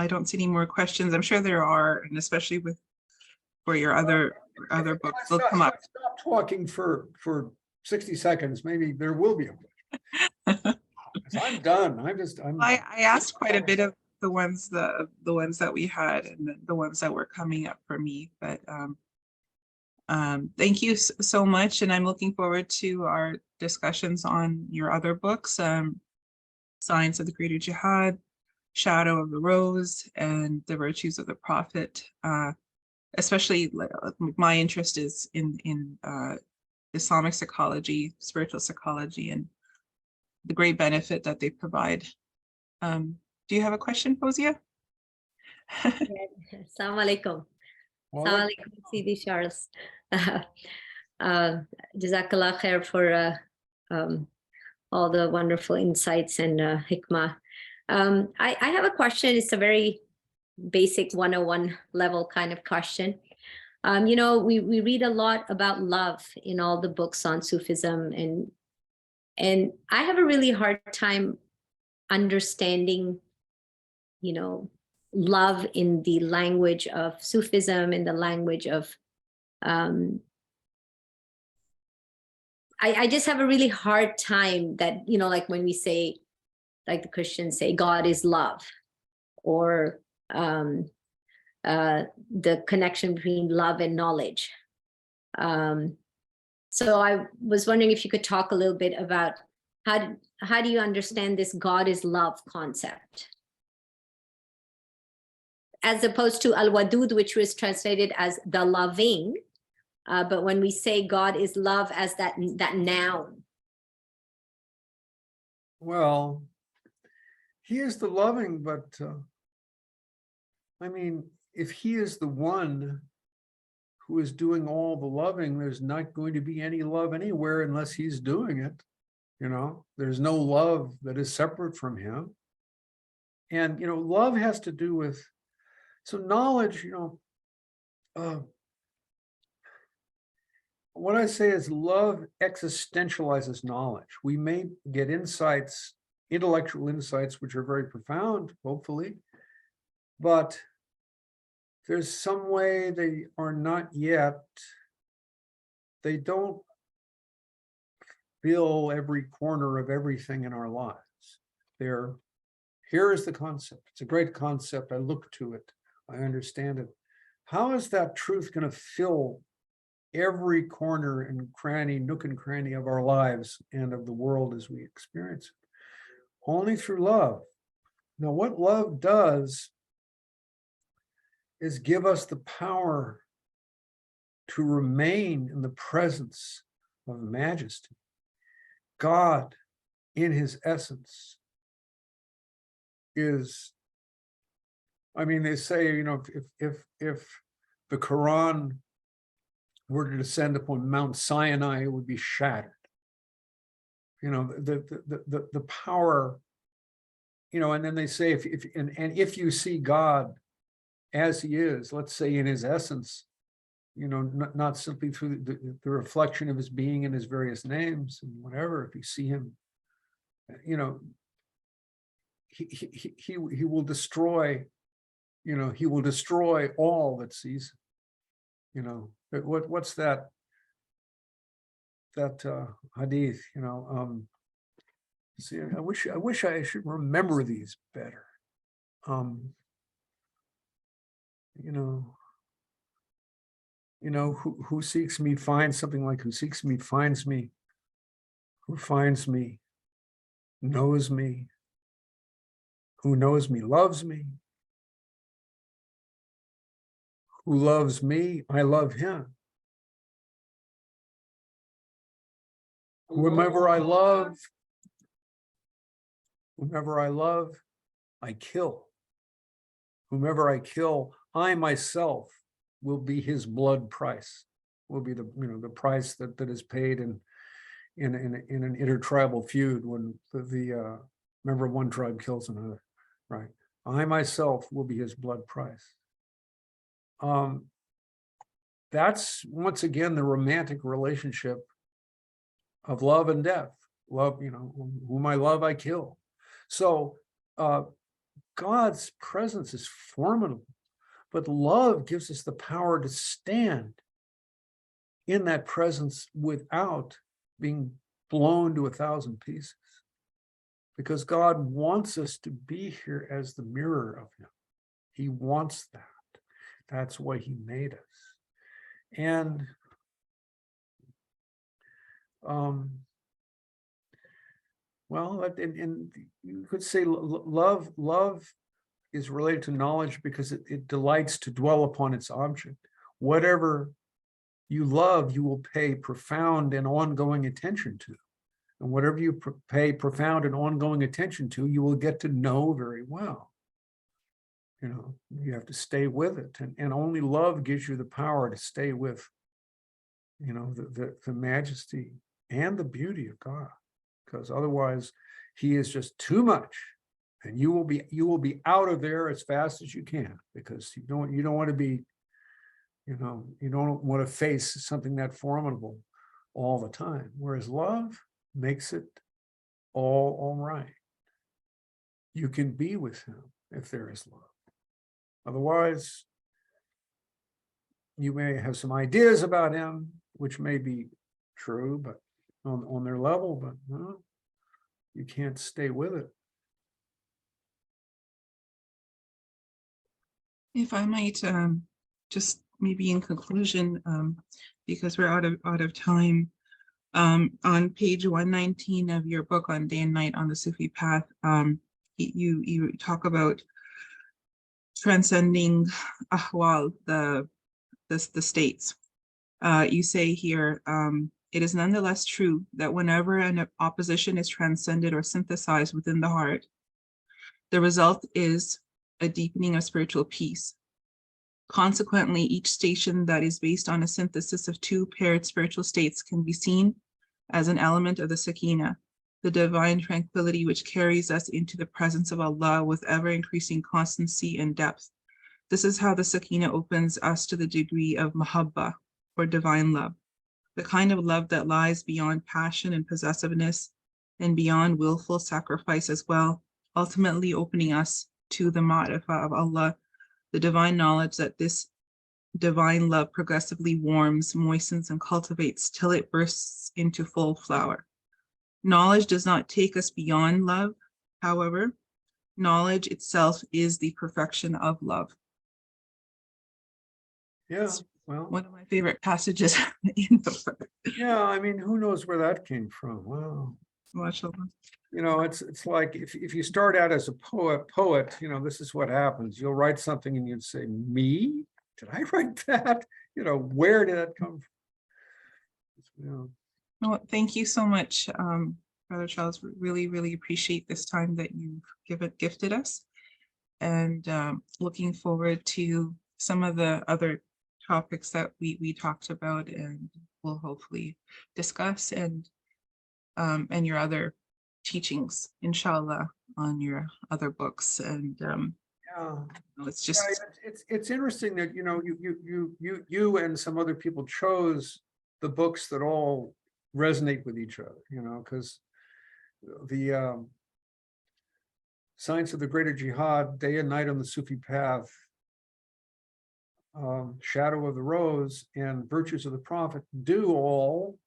don't see any more questions. I'm sure there are, and especially for your other books, they'll come up. Stop talking for 60 seconds. Maybe there will be a question. I'm done. I asked quite a bit of the ones that we had and the ones that were coming up for me, but thank you so much, and I'm looking forward to our discussions on your other books, Science of the Greater Jihad, Shadow of the Rose, and The Virtues of the Prophet. Especially my interest is in Islamic psychology, spiritual psychology, and the great benefit that they provide. Do you have a question, Fozia? Assalamu alaikum. Assalamu alaikum, Sidi Charles. Jazakallah khair for all the wonderful insights and hikmah. I have a question. It's a very basic 101 level kind of question. We read a lot about love in all the books on Sufism, and I have a really hard time understanding, love in the language of Sufism, in the language of, I just have a really hard time that, like when we say, like the Christians say, God is love, or the connection between love and knowledge. So I was wondering if you could talk a little bit about how do you understand this God is love concept, as opposed to al-wadud, which was translated as the loving, but when we say God is love as that noun. Well, he is the loving, but if he is the one who is doing all the loving, there's not going to be any love anywhere unless he's doing it. There's no love that is separate from him. And, love has to do with, so knowledge, what I say is love existentializes knowledge. We may get insights, intellectual insights, which are very profound, hopefully, but there's some way they are not yet, they don't fill every corner of everything in our lives. Here is the concept. It's a great concept. I look to it. I understand it. How is that truth going to fill every corner and cranny, nook and cranny of our lives and of the world as we experience it? Only through love. Now, what love does is give us the power to remain in the presence of majesty. God, in his essence, is, they say, if the Quran were to descend upon Mount Sinai, it would be shattered. you know, the power, you know, and then they say, if you see God as he is, let's say in his essence, you know, not simply through the reflection of his being in his various names and whatever, if you see him, you know, he will destroy, you know, he will destroy all that sees him. You know, what's that hadith, you know, see, I wish I should remember these better. You know, who seeks me finds, something like, who seeks me finds me, who finds me knows me, who knows me loves me, who loves me, I love him. Whomever I love, I kill. Whomever I kill, I myself will be his blood price. Will be the, you know, the price that is paid in an intertribal feud when the member of one tribe kills another, right? I myself will be his blood price. That's once again the romantic relationship of love and death. Love, you know, whom I love, I kill. So God's presence is formidable, but love gives us the power to stand in that presence without being blown to 1,000 pieces. Because God wants us to be here as the mirror of him. He wants that. That's why he made us. And well, and you could say love is related to knowledge because it delights to dwell upon its object. Whatever you love, you will pay profound and ongoing attention to. And whatever you pay profound and ongoing attention to, you will get to know very well. You know, you have to stay with it. And only love gives you the power to stay with, you know, the majesty and the beauty of God. Because otherwise he is just too much. And you will be out of there as fast as you can, because you don't want to be, you know, you don't want to face something that formidable all the time. Whereas love makes it all right. You can be with him if there is love. Otherwise, you may have some ideas about him, which may be true, but on their level, but no, you can't stay with it. If I might just maybe in conclusion, because we're out of time, on page 119 of your book on Day and Night on the Sufi Path, you talk about transcending ahwal, the states. You say here, it is nonetheless true that whenever an opposition is transcended or synthesized within the heart, the result is a deepening of spiritual peace. Consequently, each station that is based on a synthesis of two paired spiritual states can be seen as an element of the Sakina, the divine tranquility which carries us into the presence of Allah with ever-increasing constancy and depth. This is how the Sakina opens us to the degree of Mahabba, or divine love, the kind of love that lies beyond passion and possessiveness and beyond willful sacrifice as well, ultimately opening us to the ma'rifah of Allah, the divine knowledge that this divine love progressively warms, moistens, and cultivates till it bursts into full flower. Knowledge does not take us beyond love. However, knowledge itself is the perfection of love. Yeah, well, One of my favorite passages in the book. yeah, I mean, who knows where that came from? Wow. MashaAllah. You know, it's like if you start out as a poet, you know, this is what happens. You'll write something and you'd say, me? Did I write that? You know, where did that come from? You know. Well, thank you so much, Brother Charles. Really, really appreciate this time that you've gifted us, and looking forward to some of the other topics that we talked about and we'll hopefully discuss. And and your other teachings, inshallah, on your other books. And Yeah. it's just, It's interesting that, you know, you and some other people chose the books that all resonate with each other, you know, because the Science of the Greater Jihad, Day and Night on the Sufi Path, Shadow of the Rose, and Virtues of the Prophet do all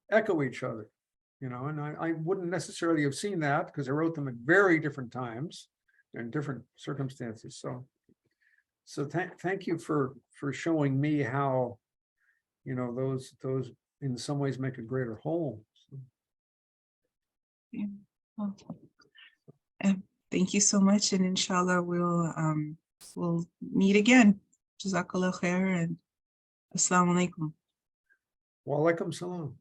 echo each other, you know, and I wouldn't necessarily have seen that because I wrote them at very different times and different circumstances. So thank you for showing me how, you know, those in some ways make a greater whole. yeah. Well, thank you so much, and inshallah we'll meet again. Jazakallah khair, and assalamu alaikum. Wa alaikum salam.